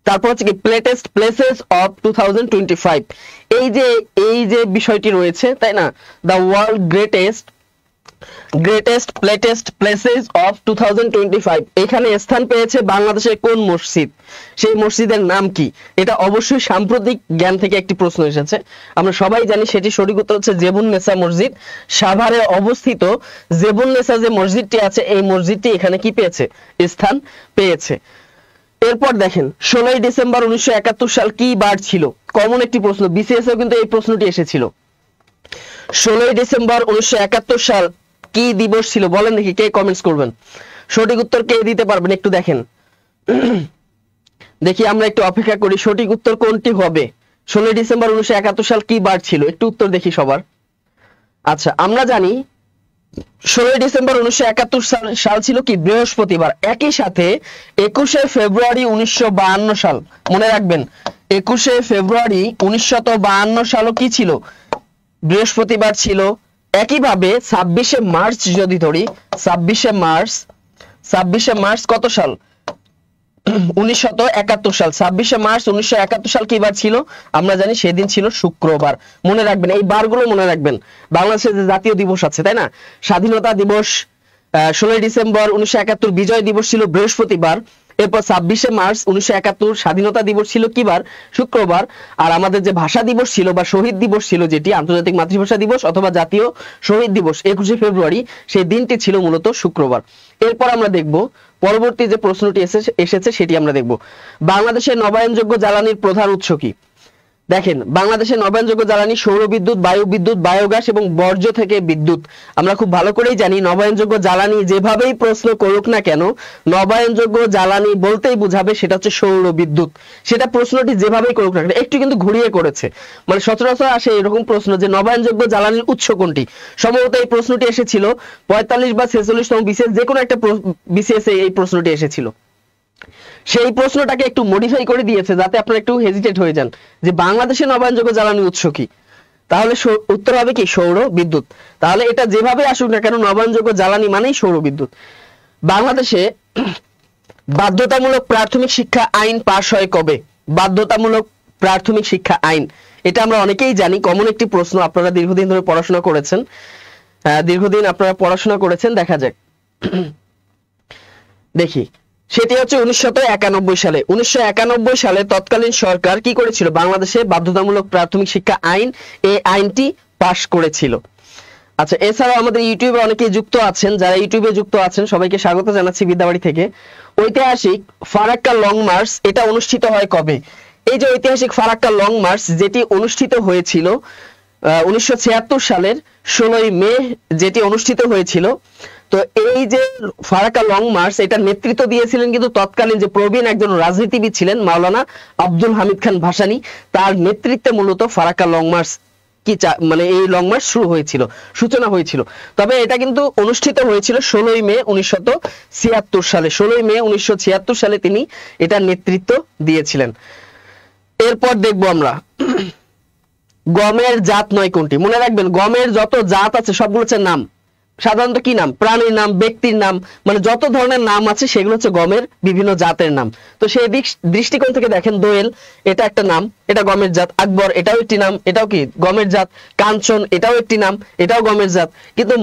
তারপর হচ্ছে কি প্লেটেস্ট প্লেসেস অফ 2025, এই যে বিষয়টি রয়েছে তাই না, দ্য ওয়ার্ল্ড গ্রেটেস্ট প্লেটেস্ট প্লেসেস অফ 2025, এখানে স্থান পেয়েছে বাংলাদেশের কোন মসজিদ, সেই মসজিদের নাম কি? এটা অবশ্যই সাম্প্রতিক জ্ঞান থেকে একটি প্রশ্ন এসেছে। আমরা সবাই জানি সেটি সঠিক উত্তর হচ্ছে জেবুন্নেসা মসজিদ। সাভারে অবস্থিত জেবুন্নেসা যে মসজিদটি আছে এই মসজিদটি এখানে কি পেয়েছে, স্থান পেয়েছে। এরপর দেখেন 16ই ডিসেম্বর 1971 সাল কি বার ছিল? কমন একটি প্রশ্ন, বিসিএস এও কিন্তু এই প্রশ্নটি এসেছিল। 16ই ডিসেম্বর 1971 সাল কি দিবস ছিল? বলেন দেখি, কে কমেন্টস করবেন? সঠিক উত্তর কে দিতে পারবেন একটু দেখেন। দেখি আমরা একটু অপেক্ষা করি সঠিক উত্তর কোনটি হবে। 16ই ডিসেম্বর 1971 সাল কি বার ছিল? একটু উত্তর দেখি সবার। আচ্ছা আমরা জানি 16ই ডিসেম্বর 1971 সাল ছিল কি বৃহস্পতিবার। একই সাথে 21শে ফেব্রুয়ারি 1952 সাল, মনে রাখবেন 21শে ফেব্রুয়ারি 1952 সালও কি ছিল? বৃহস্পতিবার ছিল। একইভাবে 26শে মার্চ যদি ধরি, 26শে মার্চ কত সাল? 1971 সাল। 26শে মার্চ 1971 সাল কি বার ছিল? আমরা জানি সেদিন ছিল শুক্রবার। মনে রাখবেন এই বারগুলো মনে রাখবেন। বাংলাদেশের যে জাতীয় দিবস আছে তাই না, স্বাধীনতা দিবস 16ই ডিসেম্বর 1971, বিজয় দিবস ছিল বৃহস্পতিবার। এরপর 26শে মার্চ 1971 স্বাধীনতা দিবস ছিল কি বার? শুক্রবার। আর আমাদের যে ভাষা দিবস ছিল বা শহীদ দিবস ছিল, যেটি আন্তর্জাতিক মাতৃভাষা দিবস অথবা জাতীয় শহীদ দিবস 21শে ফেব্রুয়ারি, সেই দিনটি ছিল মূলত শুক্রবার। এরপর আমরা দেখব পরবর্তী যে প্রশ্নটি এসেছে সেটি আমরা দেখব। বাংলাদেশের নবায়নযোগ্য জ্বালানির প্রধান উৎস কি? দেখেন বাংলাদেশের নবায়নযোগ্য জ্বালানি সৌর বিদ্যুৎ, বায়ু বিদ্যুৎ, বায়োগ্যাস এবং বর্জ্য থেকে বিদ্যুৎ। আমরা খুব ভালো করেই জানি নবায়নযোগ্য জ্বালানি যেভাবেই প্রশ্ন করুক না কেন, নবায়নযোগ্য জ্বালানি বলতেই বুঝাবে সেটা হচ্ছে সৌর বিদ্যুৎ। সেটা প্রশ্নটি যেভাবেই করুক না কেন, একটু কিন্তু ঘুরিয়ে করেছে, মানে সচরাচর আসে এরকম প্রশ্ন যে নবায়নযোগ্য জ্বালানির উৎস কোনটি। সম্ভবত এই প্রশ্নটি এসেছিল 45 বা 46তম বিসিএস, যে কোনো একটা বিসিএস এই প্রশ্নটি এসেছিল। সেই প্রশ্নটাকে একটু মডিফাই করে দিয়েছে যাতে আপনারা একটু হেজিটেট হয়ে যান যে বাংলাদেশের নবায়নযোগ্য জ্বালানি উৎস কি। তাহলে উত্তর হবে কি সৌর বিদ্যুৎ। তাহলে এটা যেভাবে আসুক না কেন নবায়নযোগ্য জ্বালানি মানেই সৌর বিদ্যুৎ। বাংলাদেশে বাধ্যতামূলক প্রাথমিক শিক্ষা আইন পাস হয় কবে? বাধ্যতামূলক প্রাথমিক শিক্ষা আইন, এটা আমরা অনেকেই জানি, কমন একটি প্রশ্ন। আপনারা দীর্ঘদিন ধরে পড়াশোনা করেছেন, দেখা যাক দেখি। সেটি হচ্ছে 1991 সালে। 1991 সালে তৎকালীন সরকার কি করেছিল? বাংলাদেশে বাধ্যতামূলক প্রাথমিক শিক্ষা আইন, এই আইনটি পাশ করেছিল। আচ্ছা এছাড়াও আমাদের ইউটিউবে অনেকেই যুক্ত আছেন, যারা ইউটিউবে যুক্ত আছেন সবাইকে স্বাগত জানাচ্ছি বিদ্যাবাড়ি থেকে। ঐতিহাসিক ফারাক্কা লং মার্চ এটা অনুষ্ঠিত হয় কবে? এই যে ঐতিহাসিক ফারাক্কা লং মার্চ যেটি অনুষ্ঠিত হয়েছিল 1976 সালের 16ই মে, যেটি অনুষ্ঠিত হয়েছিল। তো এই যে ফারাক্কা লং মার্চ এটা নেতৃত্ব দিয়েছিলেন কিন্তু তৎকালীন যে প্রবীণ একজন রাজনীতিবিদ ছিলেন মাওলানা আব্দুল হামিদ খান ভাসানী, তার নেতৃত্বে মূলত ফারাক্কা লং মার্চ মানে এই লং মার্চ সূচনা হয়েছিল। তবে এটা কিন্তু অনুষ্ঠিত হয়েছিল 16ই মে 1976 সালে। 16ই মে 1976 সালে তিনি এটা নেতৃত্ব দিয়েছিলেন। এরপর দেখবো আমরা গমের জাত নয় কোনটি? মনে রাখবেন গমের যত জাত আছে সবগুলো হচ্ছে নাম। সাধারণত কি নাম? প্রাণীর নাম, ব্যক্তির নাম, মানে যত ধরনের নাম আছে সেগুলো হচ্ছে গমের বিভিন্ন জাতের নাম। তো সেই দৃষ্টিকোণ থেকে দেখেন দোয়েল এটা একটা নাম, এটা গমের জাত। আকবর এটাও একটি নাম, এটাও কি গমের জাত। কাঞ্চন এটাও একটি নাম, এটাও গমের জাত। কিন্তু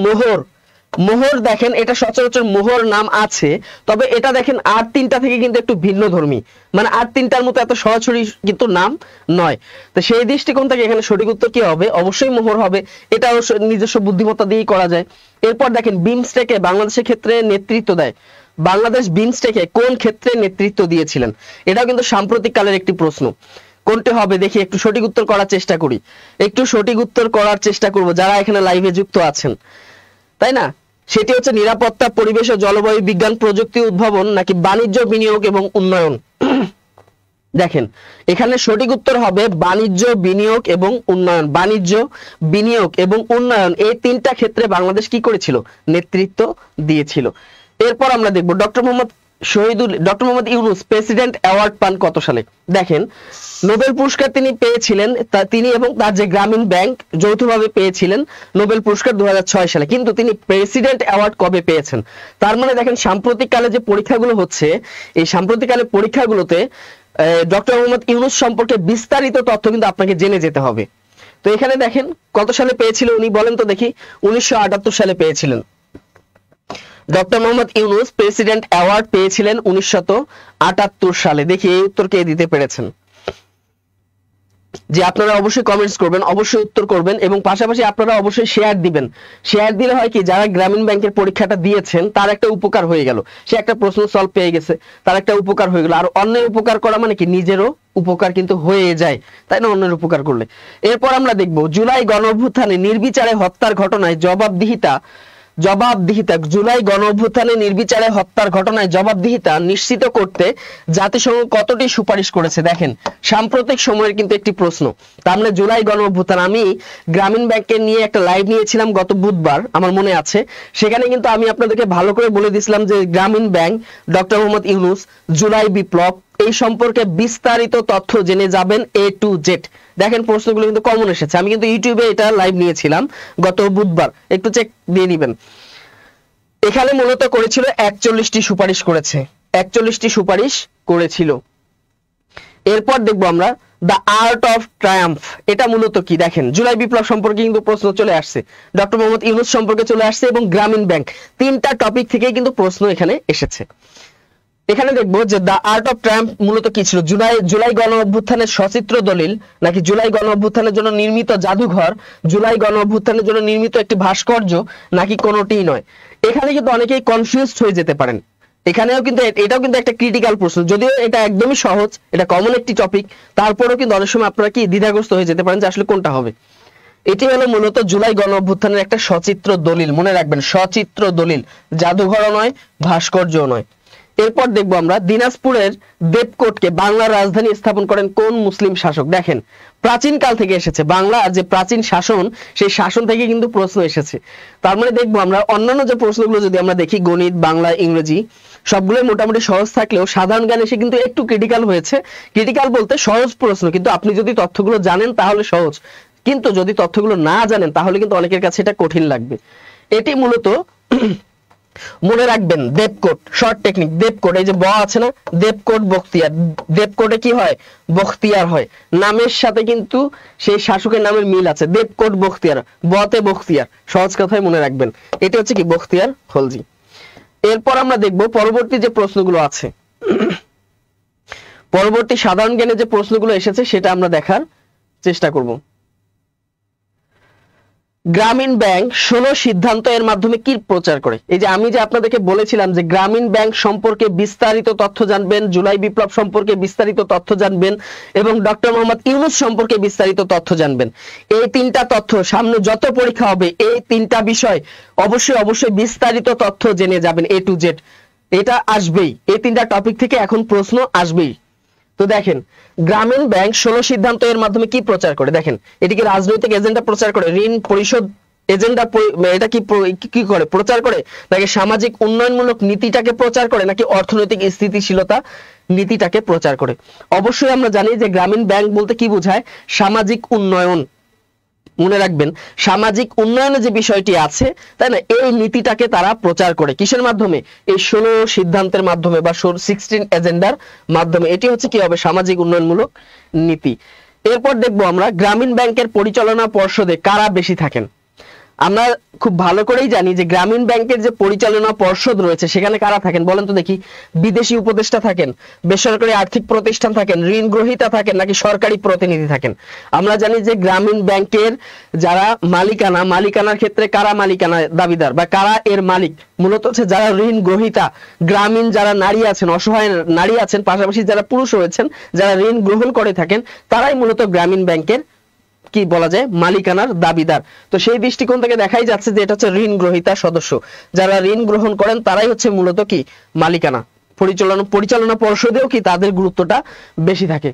মোহর দেখেন এটা সচরাচর মোহর নাম আছে, তবে এটা দেখেন আর তিনটা থেকে কিন্তু একটু ভিন্ন ধর্মী, মানে আর তিনটার মতো এত সরাসরি কিন্তু নাম নয়। তো সেই দৃষ্টিকোণ থেকে এখানে সঠিক উত্তর কি হবে? অবশ্যই মোহর হবে। এটা নিজস্ব বুদ্ধিমত্তা দিয়েই করা যায়। এরপর দেখেন বিমস্টেকে বাংলাদেশের ক্ষেত্রে নেতৃত্ব দেয় বাংলাদেশ বিমস্টেকে কোন ক্ষেত্রে নেতৃত্ব দিয়েছিলেন? এটাও কিন্তু সাম্প্রতিক কালের একটি প্রশ্ন। কোনটি হবে দেখি, একটু সঠিক উত্তর করার চেষ্টা করি, একটু সঠিক উত্তর করার চেষ্টা করব যারা এখানে লাইভে যুক্ত আছেন, তাই না? সেটি হচ্ছে নিরাপত্তা, পরিবেশ ও জলবায়ু বিজ্ঞান, প্রযুক্তি উদ্ভাবন, নাকি বাণিজ্য, বিনিয়োগ এবং উন্নয়ন? দেখেন এখানে সঠিক উত্তর হবে বাণিজ্য, বিনিয়োগ এবং উন্নয়ন। বাণিজ্য, বিনিয়োগ এবং উন্নয়ন, এই তিনটা ক্ষেত্রে বাংলাদেশ কি করেছিল? নেতৃত্ব দিয়েছিল। এরপর আমরা দেখব doctor Mohammad Yunus president award পান কত সালে? দেখেন নোবেল পুরস্কার তিনি পেয়েছিলেন, তিনি এবং তার যে গ্রামীণ ব্যাংক যৌথভাবে পেয়েছিলেন নোবেল পুরস্কার 2006 সালে, কিন্তু তিনি প্রেসিডেন্ট অ্যাওয়ার্ড কবে পেয়েছেন? তার মানে দেখেন সাম্প্রতিক কালে যে পরীক্ষাগুলো হচ্ছে, এই সাম্প্রতিক কালে পরীক্ষাগুলোতে ডক্টর মোহাম্মদ ইউনূস সম্পর্কে বিস্তারিত তথ্য কিন্তু আপনাকে জেনে যেতে হবে। তো এখানে দেখেন কত সালে পেয়েছিল উনি, বলেন তো দেখি। 1978 সালে পেয়েছিলেন doctor Mohammad Yunus president award পেয়েছিলেন 1978 সালে। দেখি এই উত্তর কে দিতে পেরেছেন। যে আপনারা অবশ্যই কমেন্টস করবেন, অবশ্যই উত্তর করবেন, এবং পাশাপাশি আপনারা অবশ্যই শেয়ার দিবেন। শেয়ার দিলে হয় কি, যারা গ্রামীণ ব্যাংকের পরীক্ষাটা দিয়েছেন তার একটা উপকার হয়ে গেল, সে একটা প্রশ্ন সলভ পেয়ে গেছে, তার একটা উপকার হয়ে গেল। আর অন্যের উপকার করা মানে কি নিজেরও উপকার কিন্তু হয়ে যায়, তাই না? অন্যের উপকার করলে। এরপর আমরা দেখব জুলাই গণঅভ্যুত্থানে নির্বিচারে হত্যার ঘটনায় জবাবদিহিতা, জুলাই গণঅভ্যুত্থানে নির্বিচারে হত্যার ঘটনায় জবাবদিহিতা নিশ্চিত করতে জাতিসংঘ কতটি সুপারিশ করেছে? দেখেন সাম্প্রতিক সময়ের কিন্তু একটি প্রশ্ন। তার মানে জুলাই গণঅভ্যুত্থান, আমি গ্রামীণ ব্যাংকের নিয়ে একটা লাইভ নিয়েছিলাম গত বুধবার, আমার মনে আছে, সেখানে কিন্তু আমি আপনাদেরকে ভালো করে বলে দিয়েছিলাম যে গ্রামীণ ব্যাংক, ডক্টর মোহাম্মদ ইউনূস, জুলাই বিপ্লব, এই সম্পর্কে বিস্তারিত তথ্য জেনে যাবেন A to Z। দেখেন প্রশ্নগুলো কিন্তু কমন এসেছে, আমি কিন্তু ইউটিউবে এটা লাইভ নিয়েছিলাম গত বুধবার, একটু চেক দিয়ে নেবেন। এখানে মূলত করেছিল 41টি সুপারিশ করেছে, 41টি সুপারিশ করেছিল। এরপর দেখবো আমরা দ্য আর্ট অফ ট্রায়াম্ফ, এটা মূলত কি? দেখেন জুলাই বিপ্লব সম্পর্কে কিন্তু প্রশ্ন চলে আসছে, ডক্টর মোহাম্মদ ইউনূস সম্পর্কে চলে আসছে, এবং গ্রামীণ ব্যাংক, তিনটা টপিক থেকে কিন্তু প্রশ্ন এখানে এসেছে। এখানে দেখবো যে দ্য আর্ট অফ ট্রায়াম্ফ মূলত কি ছিল? জুলাই গণ অভ্যুত্থানের সচিত্র দলিল, নাকি জুলাই গণ অভ্যুত্থানের জন্য নির্মিত জাদুঘর, জুলাই গণ অভ্যুত্থানের জন্য নির্মিত একটি ভাস্কর্য, নাকি কোনোটিই নয়? এখানে কিন্তু অনেকেই কনফিউজড হয়ে যেতে পারেন। এখানেও কিন্তু এটাও কিন্তু একটা ক্রিটিক্যাল প্রশ্ন, যদিও এটা একদমই সহজ, এটা কমন একটি টপিক, তারপরেও কিন্তু অনেক সময় আপনারা কি দ্বিধাগ্রস্ত হয়ে যেতে পারেন যে আসলে কোনটা হবে। এটি হলো মূলত জুলাই গণ অভ্যুত্থানের একটা সচিত্র দলিল, মনে রাখবেন সচিত্র দলিল, জাদুঘরও নয়, ভাস্কর্যও নয়। এরপর দেখবো আমরা দিনাজপুরের দেবকোটকে বাংলার রাজধানী স্থাপন করেন কোন মুসলিম শাসক? দেখেন প্রাচীন কাল থেকে এসেছে, বাংলার যে প্রাচীন শাসন, সেই শাসন থেকে কিন্তু প্রশ্ন এসেছে। তার মানে দেখবো আমরা অন্যান্য যে প্রশ্নগুলো যদি আমরা দেখি, গণিত, বাংলা, ইংরেজি সবগুলো মোটামুটি সহজ থাকলেও সাধারণ জ্ঞান এসে কিন্তু একটু ক্রিটিক্যাল হয়েছে। ক্রিটিক্যাল বলতে সহজ প্রশ্ন, কিন্তু আপনি যদি তথ্যগুলো জানেন তাহলে সহজ, কিন্তু যদি তথ্যগুলো না জানেন তাহলে কিন্তু অনেকের কাছে এটা কঠিন লাগবে। এটি মূলত মনে রাখবেন দেবকোট, শর্ট টেকনিক দেবকোট, এই যে ব আছে না, দেবকোট বখতিয়ার, দেবকোটে কি হয়? বখতিয়ার হয়, নামের সাথে কিন্তু সেই শাসকের নামের মিল আছে, দেবকোট বখতিয়ার, বতে বখতিয়ার, সহজ কথায় মনে রাখবেন, এটি হচ্ছে কি বখতিয়ার খলজি। এরপর আমরা দেখব পরবর্তী যে প্রশ্নগুলো আছে, পরবর্তী সাধারণ জ্ঞানে যে প্রশ্নগুলো এসেছে সেটা আমরা দেখার চেষ্টা করব। গ্রামীণ ব্যাংক 16 সিদ্ধান্ত এর মাধ্যমে কি প্রচার করে? এই যে আমি যে আপনাদেরকে বলেছিলাম যে গ্রামীণ ব্যাংক সম্পর্কে বিস্তারিত তথ্য জানবেন, জুলাই বিপ্লব সম্পর্কে বিস্তারিত তথ্য জানবেন, এবং ডক্টর মোহাম্মদ ইউনূস সম্পর্কে বিস্তারিত তথ্য জানবেন। এই তিনটা তথ্য সামনে যত পরীক্ষা হবে, এই তিনটা বিষয় অবশ্যই অবশ্যই বিস্তারিত তথ্য জেনে যাবেন A to Z। এটা আসবেই, এই তিনটা টপিক থেকে এখন প্রশ্ন আসবেই। তো দেখেন গ্রামীণ ব্যাংক 16 সিদ্ধান্ত এর মাধ্যমে কি প্রচার করে? দেখেন এটিকে রাজনৈতিক এজেন্ডা প্রচার করে, ঋণ পরিশোধ এজেন্ডা, এটা কি করে প্রচার করে, নাকি সামাজিক উন্নয়নমূলক নীতিটাকে প্রচার করে, নাকি অর্থনৈতিক স্থিতিশীলতা নীতিটাকে প্রচার করে? অবশ্যই আমরা জানি যে গ্রামীণ ব্যাংক বলতে কি বোঝায়? সামাজিক উন্নয়ন। মনে রাখবেন সামাজিক উন্নয়নের যে বিষয়টি আছে, তাই না, এই নীতিটাকে তারা প্রচার করে কিসের মাধ্যমে? এই 16 সিদ্ধান্তের মাধ্যমে বা 16 এজেন্ডার মাধ্যমে। এটি হচ্ছে কি হবে? সামাজিক উন্নয়নমূলক নীতি। এরপর দেখবো আমরা গ্রামীণ ব্যাংকের পরিচালনা পর্ষদে কারা বেশি থাকেন? আমরা খুব ভালো করেই জানি যে গ্রামীণ ব্যাংকের যে পরিচালনা পর্ষদ রয়েছে সেখানে কারা থাকেন বলেন তো দেখি? বিদেশি উপদেষ্টা থাকেন, বেসরকারি আর্থিক প্রতিষ্ঠান থাকেন, ঋণ গ্রহীতা থাকেন, নাকি সরকারি প্রতিনিধি থাকেন? আমরা জানি যে গ্রামীণ ব্যাংকের যারা মালিকানার ক্ষেত্রে কারা মালিকানা দাবিদার বা কারা এর মালিক? মূলত হচ্ছে যারা ঋণ গ্রহীতা, গ্রামীণ যারা নারী আছেন, অসহায় নারী আছেন, পাশাপাশি যারা পুরুষ রয়েছেন যারা ঋণ গ্রহণ করে থাকেন, তারাই মূলত গ্রামীণ ব্যাংকের কি বলা যায় মালিকানার দাবিদার। তো সেই দৃষ্টিকোণ থেকে দেখাই যাচ্ছে যে এটা হচ্ছে ঋণ গ্রহীতা সদস্য, যারা ঋণ গ্রহণ করেন তারাই হচ্ছে মূলত কি মালিকানা। পরিচালনা পর্ষদেও কি তাদের গুরুত্বটা বেশি থাকে।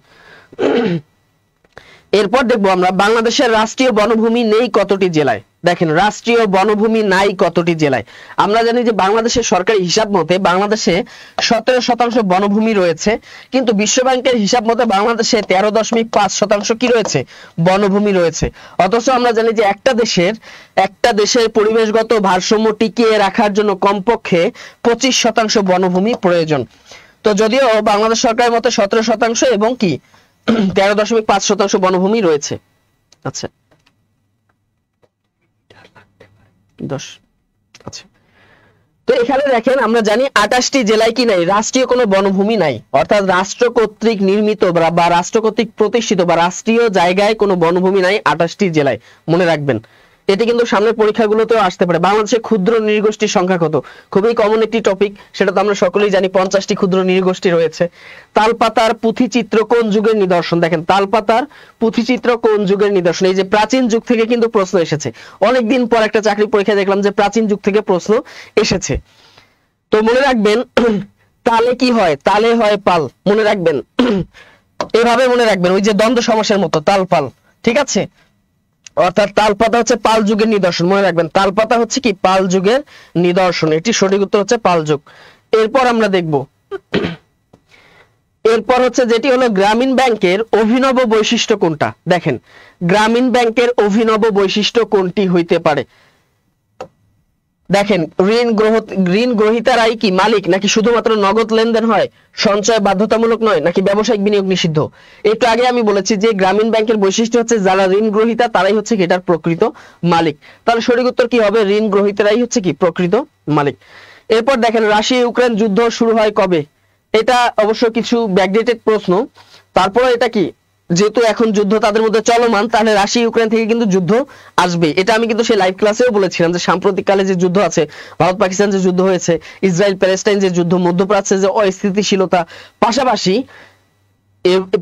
এরপর দেখবো আমরা বাংলাদেশের রাষ্ট্রীয় বনভূমি নেই কতটি জেলায়? দেখেন, রাষ্ট্রীয় বনভূমি নাই কতটি জেলায়? আমরা জানি যে বাংলাদেশের সরকারি হিসাব মতে বাংলাদেশে 17% বনভূমি রয়েছে, কিন্তু বিশ্বব্যাংকের হিসাব মতে বাংলাদেশে 13.5% কি রয়েছে? বনভূমি রয়েছে। অথচ আমরা জানি যে একটা দেশের পরিবেশগত ভারসাম্য টিকিয়ে রাখার জন্য কমপক্ষে 25% বনভূমি প্রয়োজন। তো যদিও বাংলাদেশ সরকারের মতে 17% এবং কি 13.5% বনভূমি রয়েছে। আচ্ছা 10। আচ্ছা, তো এখানে দেখেন আমরা জানি 28টি জেলায় কি নাই? রাষ্ট্রীয় কোনো বনভূমি নাই, অর্থাৎ রাষ্ট্র কর্তৃক নির্মিত বা রাষ্ট্র কর্তৃক প্রতিষ্ঠিত বা রাষ্ট্রীয় জায়গায় কোনো বনভূমি নাই 28টি জেলায়। মনে রাখবেন, এটি কিন্তু সামনের পরীক্ষাগুলোতেও আসতে পারে। বাংলাদেশে ক্ষুদ্র নৃগোষ্ঠীর সংখ্যা কত? খুবই কমন একটি টপিক, সেটা তো আমরা সকলেই জানি, 50টি ক্ষুদ্র নৃগোষ্ঠী রয়েছে। তালপাতার পুঁথিচিত্র কোন যুগের নিদর্শন? দেখেন, তালপাতার পুঁথিচিত্র কোন যুগের নিদর্শন? এই যে প্রাচীন যুগ থেকে কিন্তু প্রশ্ন এসেছে। অনেকদিন পর একটা চাকরি পরীক্ষা দেখলাম যে প্রাচীন যুগ থেকে প্রশ্ন এসেছে। তো মনে রাখবেন, তালে কি হয়? তালে হয় পাল। মনে রাখবেন, এভাবে মনে রাখবেন, ওই যে দ্বন্দ্ব সমাসের মতো, তাল পাল। ঠিক আছে, অর্থাৎ তালপাতা হচ্ছে পাল যুগের নিদর্শন। মনে রাখবেন, তালপাতা হচ্ছে কি পাল যুগের নিদর্শন। এটি সঠিক উত্তর হচ্ছে পাল যুগ। এরপর আমরা দেখব, এরপর হচ্ছে যেটি হলো গ্রামীণ ব্যাংকের অভিনব বৈশিষ্ট্য কোনটা? দেখেন, গ্রামীণ ব্যাংকের অভিনব বৈশিষ্ট্য কোনটি হইতে পারে? দেখেন, ঋণ গ্রহীতারাই কি মালিক, নাকি শুধুমাত্র নগদ লেনদেন হয়, সঞ্চয় বাধ্যতামূলক নয়, নাকি ব্যবসায়িক বিনিয়োগ নিষিদ্ধ? একটু আগে আমি বলেছি যে গ্রামীণ ব্যাংকের বৈশিষ্ট্য হচ্ছে যারা ঋণ গ্রহীতা তারাই হচ্ছে কি এটার প্রকৃত মালিক। তাহলে সঠিক উত্তর কি হবে? ঋণ গ্রহীতারাই হচ্ছে কি প্রকৃত মালিক। এরপর দেখেন, রাশিয়া ইউক্রেন যুদ্ধ শুরু হয় কবে? এটা অবশ্য কিছু ব্যাকডেটেড প্রশ্ন, তারপরে এটা কি যেহেতু এখন যুদ্ধ তাদের মধ্যে চলমান, তাহলে রাশিয়া ইউক্রেন থেকে কিন্তু যুদ্ধ আসবে। এটা আমি কিন্তু সেই লাইভ ক্লাসেও বলেছিলাম যে সাম্প্রতিককালে যে যুদ্ধ আছে, ভারত পাকিস্তান যে যুদ্ধ হয়েছে, ইসরায়েল প্যালেস্টাইন যে যুদ্ধ, মধ্যপ্রাচ্যে যে অস্থিতিশীলতা,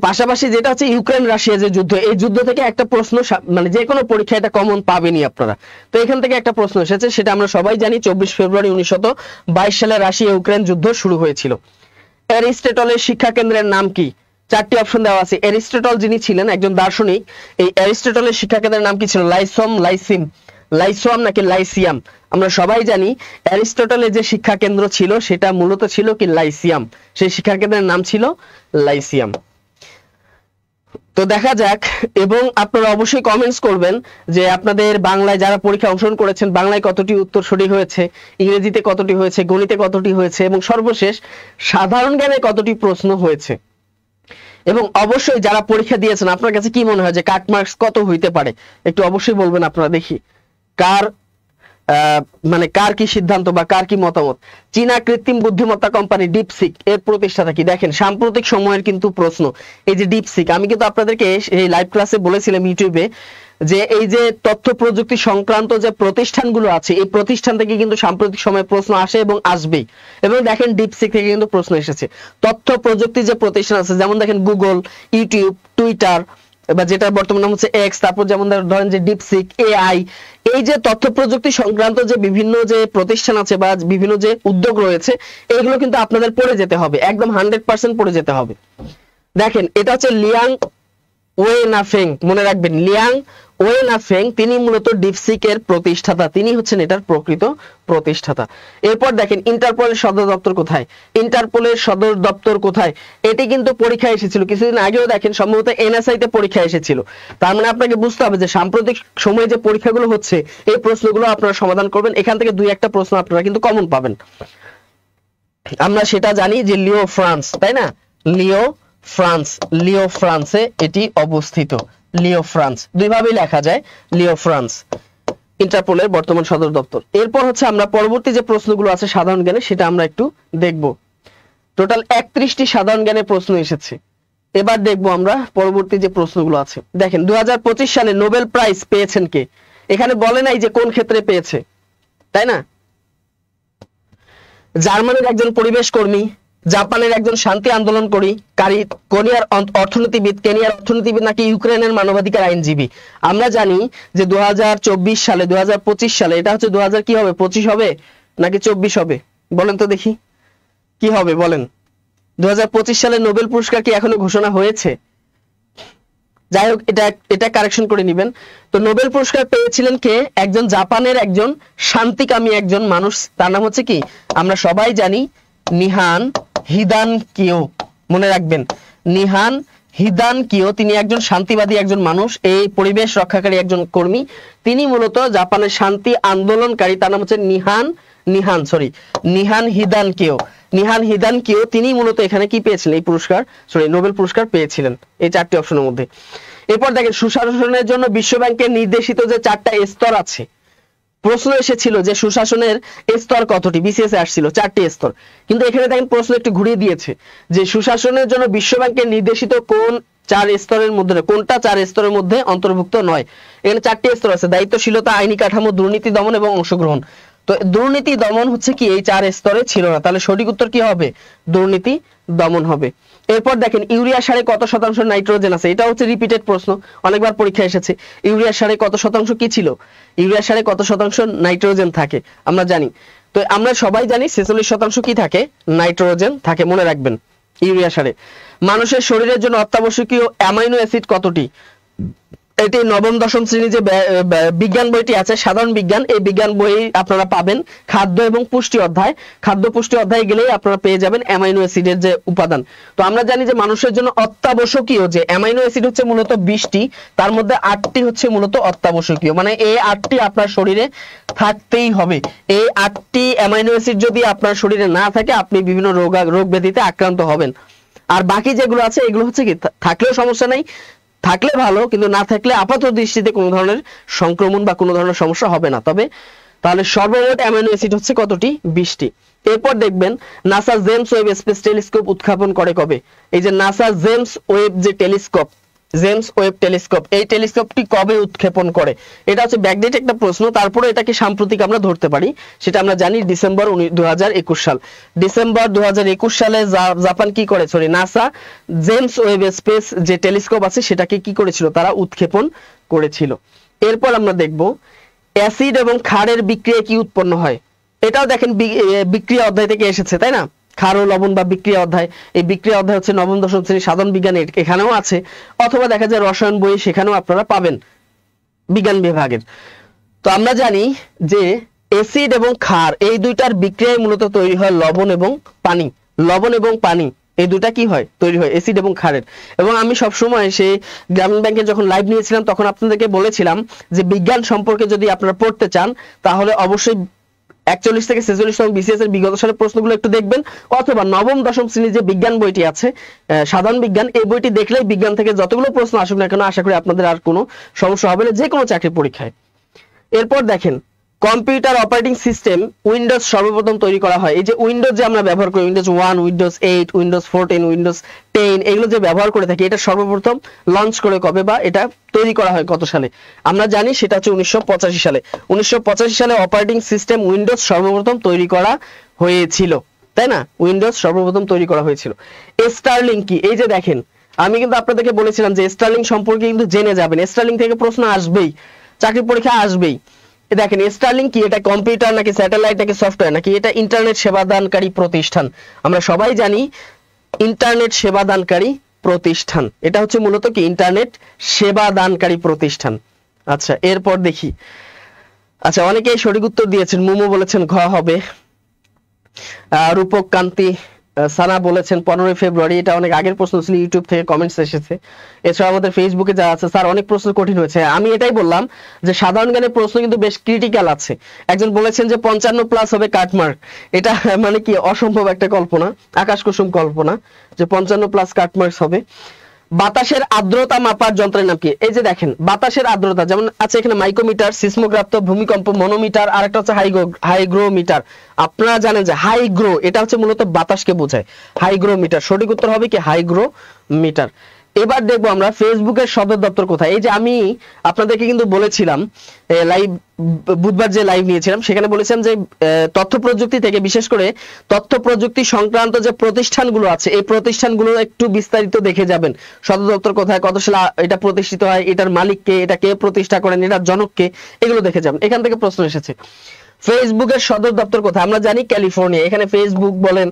পাশাপাশি যেটা হচ্ছে ইউক্রেন রাশিয়া যে যুদ্ধ, এই যুদ্ধ থেকে একটা প্রশ্ন মানে যে কোনো পরীক্ষা এটা কমন পাবেনি আপনারা। তো এখান থেকে একটা প্রশ্ন এসেছে, সেটা আমরা সবাই জানি, 24 ফেব্রুয়ারি 1922 সালে রাশিয়া ইউক্রেন যুদ্ধ শুরু হয়েছিল। অ্যারিস্টটলের শিক্ষা কেন্দ্রের নাম কি? 4টি অপশন দেওয়া আছে। অ্যারিস্টটল যিনি ছিলেন একজন দার্শনিক, এই অ্যারিস্টটলের শিক্ষা কেন্দ্রের নাম কি ছিল? লাইসোয়াম নাকি লাইসিয়াম? আমরা সবাই জানি অ্যারিস্টটলের যে শিক্ষা কেন্দ্র ছিল সেটা মূলত ছিল কি লাইসিয়াম। সেই শিক্ষা কেন্দ্রের নাম ছিল লাইসিয়াম। তো দেখা যাক, এবং আপনারা অবশ্যই কমেন্টস করবেন যে আপনাদের বাংলায় যারা পরীক্ষা অংশগ্রহণ করেছেন বাংলায় কতটি উত্তর সঠিক হয়েছে, ইংরেজিতে কতটি হয়েছে, গণিতে কতটি হয়েছে, এবং সর্বশেষ সাধারণ জ্ঞানে কতটি প্রশ্ন হয়েছে। এবং অবশ্যই যারা পরীক্ষা দিয়েছেন আপনার কাছে কি মনে হয় যে কাট মার্কস কত হইতে পারে? একটু অবশ্যই বলবেন আপনারা, দেখি কার কি সিদ্ধান্ত বা কার কি মতামত। চীনা কৃত্রিম বুদ্ধিমত্তা কোম্পানি ডিপসিক এর প্রতিষ্ঠাতা কি? দেখেন, সাম্প্রতিক সময়ের কিন্তু প্রশ্ন এই যে ডিপসিক, আমি কিন্তু আপনাদেরকে এই লাইভ ক্লাসে বলেছিলাম ইউটিউবে যে এই যে তথ্য প্রযুক্তি সংক্রান্ত যে প্রতিষ্ঠানগুলো আছে এই প্রতিষ্ঠান থেকে কিন্তু সাম্প্রতিক সময়ে প্রশ্ন আসে এবং আসবেই। এবং দেখেন ডিপসিক থেকে কিন্তু প্রশ্ন এসেছে। তথ্য প্রযুক্তি যে প্রতিষ্ঠান আছে, যেমন দেখেন গুগল, ইউটিউব, টুইটার, বা যেটা বর্তমান নাম হচ্ছে এক্স, তারপর যেমন ধরেন যে ডিপসিক, এআই, এই যে তথ্য প্রযুক্তি সংক্রান্ত যে বিভিন্ন যে প্রতিষ্ঠান আছে বা বিভিন্ন যে উদ্যোগ রয়েছে, এইগুলো কিন্তু আপনাদের পড়ে যেতে হবে, একদম 100% পড়ে যেতে হবে। দেখেন, এটা হচ্ছে লিয়াং ওয়েনাফেং, মনে রাখবেন লিয়াং ওয়েনাফেং, তিনি মূলত ডিপসিক এর প্রতিষ্ঠাতা, তিনি হচ্ছেন এটার প্রকৃত প্রতিষ্ঠাতা। এরপর দেখেন, ইন্টারপোলের সদর দপ্তর কোথায়? ইন্টারপোলের সদর দপ্তর কোথায়? এটি কিন্তু পরীক্ষা এসেছিল কিছুদিন আগেও, দেখেন সম্ভবত এনএসআই তে পরীক্ষা এসেছিল। তার মানে আপনাকে বুঝতে হবে যে সাম্প্রতিক সময়ে যে পরীক্ষাগুলো হচ্ছে এই প্রশ্নগুলো আপনারা সমাধান করবেন, এখান থেকে 2-1টা প্রশ্ন আপনারা কিন্তু কমন পাবেন। আমরা সেটা জানি যে লিও ফ্রান্স, তাই না? লিও ফ্রান্সে এটি অবস্থিত। লিও ফ্রান্স দুইভাবেই লেখা যায়, লিও ফ্রান্স। ইন্টারপোলের বর্তমান সদর দপ্তর। এরপর হচ্ছে আমরা পরবর্তী যে প্রশ্নগুলো আছে সাধারণ জ্ঞানে সেটা আমরা একটু দেখব। টোটাল 31টি সাধারণ জ্ঞানের প্রশ্ন এসেছে। এবার দেখব আমরা পরবর্তী যে প্রশ্নগুলো আছে। দেখেন 2025 সালে নোবেল প্রাইজ পেয়েছেন কে? এখানে বলে নাই যে কোন ক্ষেত্রে পেয়েছে, তাই না? জার্মানির একজন পরিবেশ কর্মী, জাপানের একজন শান্তি আন্দোলনকারী, কোরিয়ার অর্থনীতিবিদ নাকি ইউক্রেনের মানবাধিকার আইনজীবী? আমরা জানি যে 2025 সালে এটা হচ্ছে 2000 কি হবে, 25 হবে নাকি 24 হবে? বলেন তো দেখি কি হবে, বলেন। 2025 সালে নোবেল পুরস্কার কি এখনো ঘোষণা হয়েছে? যাই হোক, এটা কারেকশন করে নেবেন। তো নোবেল পুরস্কার পেয়েছিলেন কে? একজন জাপানের একজন শান্তিকামী একজন মানুষ, তার নাম হচ্ছে কি, আমরা সবাই জানি, নিহান হিদান কিও। মনে রাখবেন, নিহান হিদান কিও। তিনি একজন শান্তিবাদী একজন মানুষ, এই পরিবেশ রক্ষাকারী একজন কর্মী। তিনি মূলত জাপানের শান্তি আন্দোলনকারী, তার নাম হচ্ছে নিহান হিদান কিও। তিনি মূলত এখানে কি পেয়েছিলেন? এই পুরস্কার, নোবেল পুরস্কার পেয়েছিলেন এই 4টি অপশনের মধ্যে। এরপর দেখেন সুশাসনের জন্য বিশ্ব ব্যাংকের নির্দেশিত যে 4টা স্তর আছে, প্রশ্ন এসেছিল যে সুশাসনের স্তর কতটি, বিসিএস এ আসছিল 4টি স্তর, কিন্তু এখানে দেখেন প্রশ্ন একটু ঘুরিয়ে দিয়েছে যে সুশাসনের জন্য বিশ্ব ব্যাংকের নির্দেশিত কোন 4 স্তরের মধ্যে, কোনটা 4 স্তরের মধ্যে অন্তর্ভুক্ত নয়। এখানে 4টি স্তর আছে: দায়িত্বশীলতা, আইনি কাঠামো, দুর্নীতি দমন এবং অংশগ্রহণ। তো দুর্নীতি দমন হচ্ছে কি এই 4 স্তরে ছিল না, তাহলে সঠিক উত্তর কি হবে? দুর্নীতি দমন হবে। এরপর দেখেন ইউরিয়া সারে কত শতাংশ নাইট্রোজেন আছে? এটা হচ্ছে রিপিটেড প্রশ্ন, অনেকবার পরীক্ষা এসেছে। ইউরিয়া সারে কত শতাংশ কি ছিল? ইউরিয়া সারে কত শতাংশ নাইট্রোজেন থাকে আমরা জানি। তো আমরা সবাই জানি 46% কি থাকে? নাইট্রোজেন থাকে, মনে রাখবেন ইউরিয়া সারে। মানুষের শরীরের জন্য অত্যাবশ্যকীয় অ্যামাইনো অ্যাসিড কতটি? এটি নবম দশম শ্রেণী যে বিজ্ঞান বইটি আছে, সাধারণ বিজ্ঞান, এই বিজ্ঞান বই আপনারা পাবেন খাদ্য এবং পুষ্টি অধ্যায়। খাদ্য পুষ্টি অধ্যায় গেলেই আপনারা পেয়ে যাবেন অ্যামাইনো অ্যাসিডের যে উপাদান। তো আমরা জানি যে মানুষের জন্য অত্যাবশ্যকীয় যে অ্যামাইনো অ্যাসিড হচ্ছে মূলত 20টি, তার মধ্যে 8টি হচ্ছে মূলত অত্যাবশ্যকীয়, মানে এই 8টি আপনার শরীরে থাকতেই হবে। এই 8টি অ্যামাইনো অ্যাসিড যদি আপনার শরীরে না থাকে, আপনি বিভিন্ন রোগ ব্যাধিতে আক্রান্ত হবেন। আর বাকি যেগুলো আছে এগুলো হচ্ছে কি, থাকলেও সমস্যা নাই, থাকলে ভালো, কিন্তু না থাকলে আপাত দৃষ্টিতে কোনো ধরনের সংক্রমণ বা কোনো ধরনের সমস্যা হবে না। তবে তাহলে সর্বমোট অ্যামাইনো অ্যাসিড হচ্ছে কতটি? 20টি। এরপর দেখবেন NASA James Webb space telescope উৎক্ষেপণ করে কবে? এই যে নাসা জেমস ওয়েব যে টেলিস্কোপ, এই টেলিস্কোপটি কবে উৎক্ষেপণ করে? এটা হচ্ছে ব্যাকডেট একটা প্রশ্ন, তারপরে এটাকে সাম্প্রতিক আমরা ধরতে পারি, সেটা আমরা জানি ডিসেম্বর 2021 সাল। ডিসেম্বর 2021 সালে জাপান কি করে, নাসা জেমস ওয়েব স্পেস যে টেলিস্কোপ আছে সেটাকে কি করেছিল, তারা উৎক্ষেপণ করেছিল। এরপর আমরা দেখব অ্যাসিড এবং ক্ষারের বিক্রিয়ায় কি উৎপন্ন হয়? এটাও দেখেন বিক্রিয়া অধ্যায় থেকে এসেছে, তাই না? ক্ষার ও লবণ বা বিক্রিয়া অধ্যায়, এই বিক্রিয়া অধ্যায় হচ্ছে নবম দশম শ্রেণীর সাধারণ বিজ্ঞানে এখানেও আছে, অথবা দেখা যায় রসায়ন বই, সেখানেও আপনারা পাবেন বিজ্ঞান বিভাগের। তো আমরা জানি যে অ্যাসিড এবং ক্ষার এই দুইটার বিক্রিয়ায় মূলত তৈরি হয় লবণ এবং পানি। এই দুটা কি হয়, তৈরি হয় অ্যাসিড এবং ক্ষারের। এবং আমি সবসময় সেই গ্রামীণ ব্যাংকে যখন লাইভ নিয়েছিলাম তখন আপনাদেরকে বলেছিলাম যে বিজ্ঞান সম্পর্কে যদি আপনারা পড়তে চান তাহলে অবশ্যই 41 থেকে 46 এবং বিসিএস এর বিগত সালের প্রশ্নগুলো একটু দেখবেন, অথবা নবম দশম শ্রেণীর যে বিজ্ঞান বইটি আছে সাধারণ বিজ্ঞান, এই বইটি দেখলেই বিজ্ঞান থেকে যতগুলো প্রশ্ন আসুক না কেন আশা করি আপনাদের আর কোনো সমস্যা হবে না যে কোনো চাকরি পরীক্ষায়। এরপর দেখেন কম্পিউটার অপারেটিং সিস্টেম উইন্ডোজ সর্বপ্রথম তৈরি করা হয়। এই যে উইন্ডোজ যে আমরা ব্যবহার করি, উইন্ডোজ 1, উইন্ডোজ 8, উইন্ডোজ 14, উইন্ডোজ 10, এগুলো যে ব্যবহার করে থাকি, এটা সর্বপ্রথম লঞ্চ করে কবে বা এটা তৈরি করা হয় কত সালে? আমরা জানি সেটা হচ্ছে 1985 সালে। 1985 সালে অপারেটিং সিস্টেম উইন্ডোজ সর্বপ্রথম তৈরি করা হয়েছিল, তাই না? উইন্ডোজ সর্বপ্রথম তৈরি করা হয়েছিল। স্টারলিং কি? এই যে দেখেন, আমি কিন্তু আপনাদেরকে বলেছিলাম যে স্টারলিং সম্পর্কে কিন্তু জেনে যাবেন, স্টারলিং থেকে প্রশ্ন আসবেই, চাকরি পরীক্ষা আসবেই। দেখেন স্টারলিং কি, এটা কম্পিউটার নাকি স্যাটেলাইট নাকি সফটওয়্যার নাকি এটা ইন্টারনেট সেবাদানকারী প্রতিষ্ঠান? আমরা সবাই জানি ইন্টারনেট সেবাদানকারী প্রতিষ্ঠান, এটা হচ্ছে মূলত কি ইন্টারনেট সেবাদানকারী প্রতিষ্ঠান। আচ্ছা এরপর দেখি, আচ্ছা অনেকেই সঠিক উত্তর দিয়েছেন, মুমু বলেছেন ঘ হবে, রূপক কান্তি সানা বলেছেন 15 ফেব্রুয়ারি, এটা অনেক আগের প্রশ্ন ছিল, ইউটিউব থেকে কমেন্টস এসেছে। এছাড়া আমাদের ফেসবুকে যা আছে, স্যার অনেক প্রশ্ন কঠিন হয়েছে। আমি এটাই বললাম যে সাধারণ জ্ঞানের প্রশ্ন কিন্তু বেশ ক্রিটিক্যাল আছে। একজন বলেছেন যে 55+ হবে কাটমার্ক, এটা মানে কি অসম্ভব একটা কল্পনা, আকাশ কুসুম কল্পনা যে 55+ কাটমার্কস হবে। বাতাসের আর্দ্রতা মাপার যন্ত্রের নাম কি? এই যে দেখেন বাতাসের আর্দ্রতা যেমন আছে এখানে মাইক্রোমিটার, সিসমোগ্রাফ, ভূমিকম্প মনোমিটার, আর একটা হচ্ছে হাইগ্রোমিটার। আপনারা জানেন যে হাইগ্রো এটা হচ্ছে মূলত বাতাসকে বোঝায়, হাইগ্রোমিটার। সঠিক উত্তর হবে কি হাইগ্রোমিটার। এবার দেখবো আমরা ফেসবুকের সদর দপ্তর কোথায়। এই যে আমি আপনাদেরকে কিন্তু বলেছিলাম লাইভ, বুধবার যে লাইভ নিয়েছিলাম সেখানে বলেছিলাম যে তথ্য প্রযুক্তি থেকে বিশেষ করে তথ্য প্রযুক্তি সংক্রান্ত যে প্রতিষ্ঠানগুলো আছে এই প্রতিষ্ঠানগুলো একটু বিস্তারিত দেখে যাবেন। সদর দপ্তর কোথায়, কত সালে এটা প্রতিষ্ঠিত হয়, এটার মালিক কে, এটা কে প্রতিষ্ঠা করেন, এটার জনক কে, এগুলো দেখে যাবেন। এখান থেকে প্রশ্ন এসেছে ফেসবুকের সদর দপ্তর কোথায়? আমরা জানি ক্যালিফোর্নিয়া। এখানে ফেসবুক বলেন,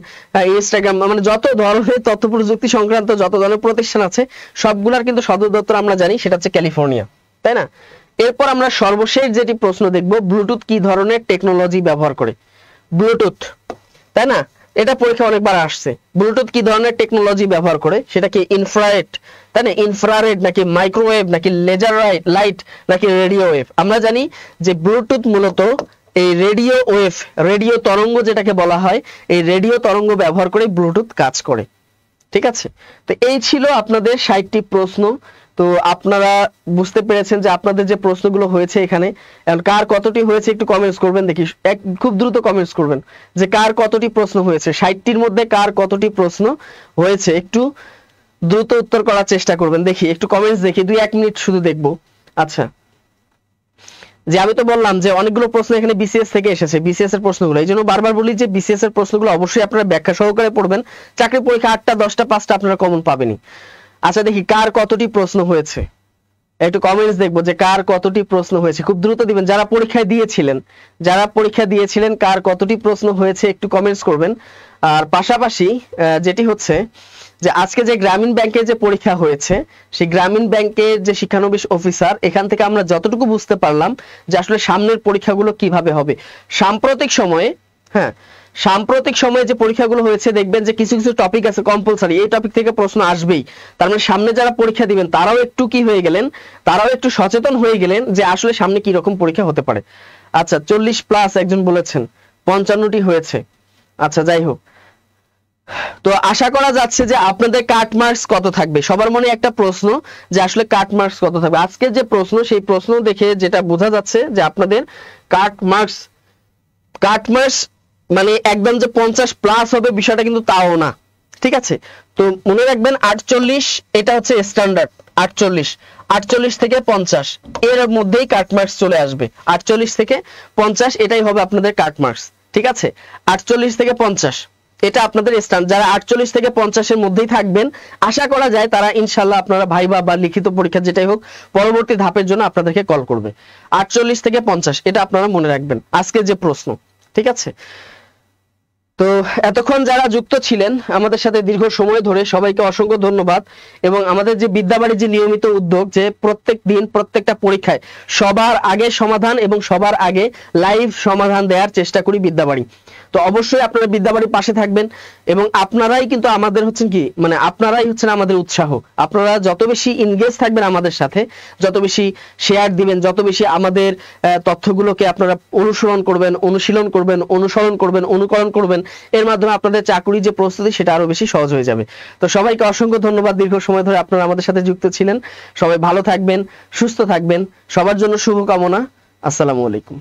ইনস্টাগ্রাম, মানে যত ধরনের তথ্য প্রযুক্তি সংক্রান্ত যত ধরনের প্রতিষ্ঠান আছে সবগুলোর কিন্তু সদর দপ্তর আমরা জানি সেটা হচ্ছে ক্যালিফোর্নিয়া, তাই না? এরপর আমরা সর্বশেষ যেটি প্রশ্ন দেখব, ব্লুটুথ কি ধরনের টেকনোলজি ব্যবহার করে? ব্লুটুথ, তাই না? এটা পরীক্ষা অনেকবার আসছে। ব্লুটুথ কি ধরনের টেকনোলজি ব্যবহার করে? সেটা কি ইনফ্রারেড, তাই না? ইনফ্রারেড নাকি মাইক্রোওয়েভ নাকি লেজার লাইট নাকি রেডিও ওয়েভ? আমরা জানি যে ব্লুটুথ মূলত এই রেডিও ওয়েভ, রেডিও তরঙ্গ যেটাকে বলা হয়, এই রেডিও তরঙ্গ ব্যবহার করে ব্লুটুথ কাজ করে। ঠিক আছে, তো এই ছিল আপনাদের 60টি প্রশ্ন। তো আপনারা বুঝতে পেরেছেন যে আপনাদের যে প্রশ্নগুলো হয়েছে এখানে, কার কতটি হয়েছে একটু কমেন্টস করবেন দেখি, খুব দ্রুত কমেন্টস করবেন যে কার কতটি প্রশ্ন হয়েছে, 60টির মধ্যে কার কতটি প্রশ্ন হয়েছে, একটু দ্রুত উত্তর করার চেষ্টা করবেন। দেখি একটু কমেন্টস দেখি, 2-1 মিনিট শুধু দেখবো। আচ্ছা, যে আমি তো বললাম যে অনেকগুলো প্রশ্ন এখানে বিসিএস থেকে এসেছে, বিসিএস এর প্রশ্নগুলো, এই জন্য বারবার বলি যে বিসিএস এর প্রশ্নগুলো অবশ্যই আপনারা ব্যাখ্যা সহকারে পড়বেন। চাকরি পরীক্ষা 8টা 10টা 5টা আপনারা কমন পাবেনই। আচ্ছা দেখি কার কতটি প্রশ্ন হয়েছে, একটু কমেন্টস দেখবো যে কার কতটি প্রশ্ন হয়েছে, খুব দ্রুত দিবেন। যারা পরীক্ষায় দিয়েছিলেন, যারা পরীক্ষা দিয়েছিলেন কার কতটি প্রশ্ন হয়েছে একটু কমেন্টস করবেন। আর পাশাপাশি যেটি হচ্ছে যে আজকে যে গ্রামীণ ব্যাংকের যে পরীক্ষা হয়েছে, সেই গ্রামীণ ব্যাংকের যে শিক্ষানবিশ অফিসার, এখান থেকে আমরা যতটুকু বুঝতে পারলাম যে আসলে সামনের পরীক্ষাগুলো কিভাবে হবে। সাম্প্রতিক সময়ে, হ্যাঁ সাম্প্রতিক সময়ে যে পরীক্ষাগুলো হয়েছে দেখবেন যে কিছু কিছু টপিক আছে কম্পালসারি, এই টপিক থেকে প্রশ্ন আসবেই। তার মানে সামনে যারা পরীক্ষা দিবেন তারাও একটু কি হয়ে গেলেন, তারাও একটু সচেতন হয়ে গেলেন যে আসলে সামনে কি রকম পরীক্ষা হতে পারে। আচ্ছা 40+ একজন বলেছেন, 55টি হয়েছে। আচ্ছা যাই হোক, তো আশা করা যাচ্ছে যে আপনাদের কাট মার্কস কত থাকবে। সবার মনে একটা প্রশ্ন যে আসলে কাট মার্কস কত থাকবে। আজকের যে প্রশ্ন, সেই প্রশ্ন দেখে যেটা বোঝা যাচ্ছে যে আপনাদের কাট মার্কস মানে একদম যে 50+ হবে বিষয়টা কিন্তু তাও না। ঠিক আছে, তো মনে রাখবেন 48 এটা হচ্ছে স্ট্যান্ডার্ড, 48 থেকে 50 এর মধ্যেই কাট মার্কস চলে আসবে। 48 থেকে 50 এটাই হবে আপনাদের কাট মার্কস। ঠিক আছে, 48 থেকে 50 এটা আপনাদের স্ট্যান্ডার্ড। যারা 48 থেকে 50 এর মধ্যেই থাকবেন আশা করা যায় তারা ইনশাআল্লাহ আপনারা ভাইবা বা লিখিত পরীক্ষা যেটাই হোক পরবর্তী ধাপের জন্য আপনাদেরকে কল করবে। 48 থেকে 50 এটা আপনারা মনে রাখবেন আজকে যে প্রশ্ন। ঠিক আছে, তো এতক্ষণ যারা যুক্ত ছিলেন আমাদের সাথে দীর্ঘ সময় ধরে সবাইকে অসংখ্য ধন্যবাদ। এবং আমাদের যে বিদ্যাবাড়ির যে নিয়মিত উদ্যোগ, যে প্রত্যেক দিন প্রত্যেকটা পরীক্ষায় সবার আগে সমাধান এবং সবার আগে লাইভ সমাধান দেওয়ার চেষ্টা করি বিদ্যাবাড়ি। তো অবশ্যই আপনারা বিদ্যাবাড়ির পাশে থাকবেন এবং আপনারাই কিন্তু আমাদের হচ্ছেন কি, মানে আপনারাই হচ্ছেন আমাদের উৎসাহ। আপনারা যত বেশি ইনগেজ থাকবেন আমাদের সাথে, যত বেশি শেয়ার দিবেন, যত বেশি আমাদের তথ্যগুলোকে আপনারা অনুসরণ করবেন, অনুশীলন করবেন, অনুসরণ করবেন, অনুকরণ করবেন, এর মাধ্যমে আপনাদের চাকরির যে প্রস্তুতি সেটা আরো বেশি সহজ হয়ে যাবে। তো সবাইকে অসংখ্য ধন্যবাদ, দীর্ঘ সময় ধরে আপনারা আমাদের সাথে যুক্ত ছিলেন। সবাই ভালো থাকবেন, সুস্থ থাকবেন, সবার জন্য শুভকামনা। আসসালামু আলাইকুম।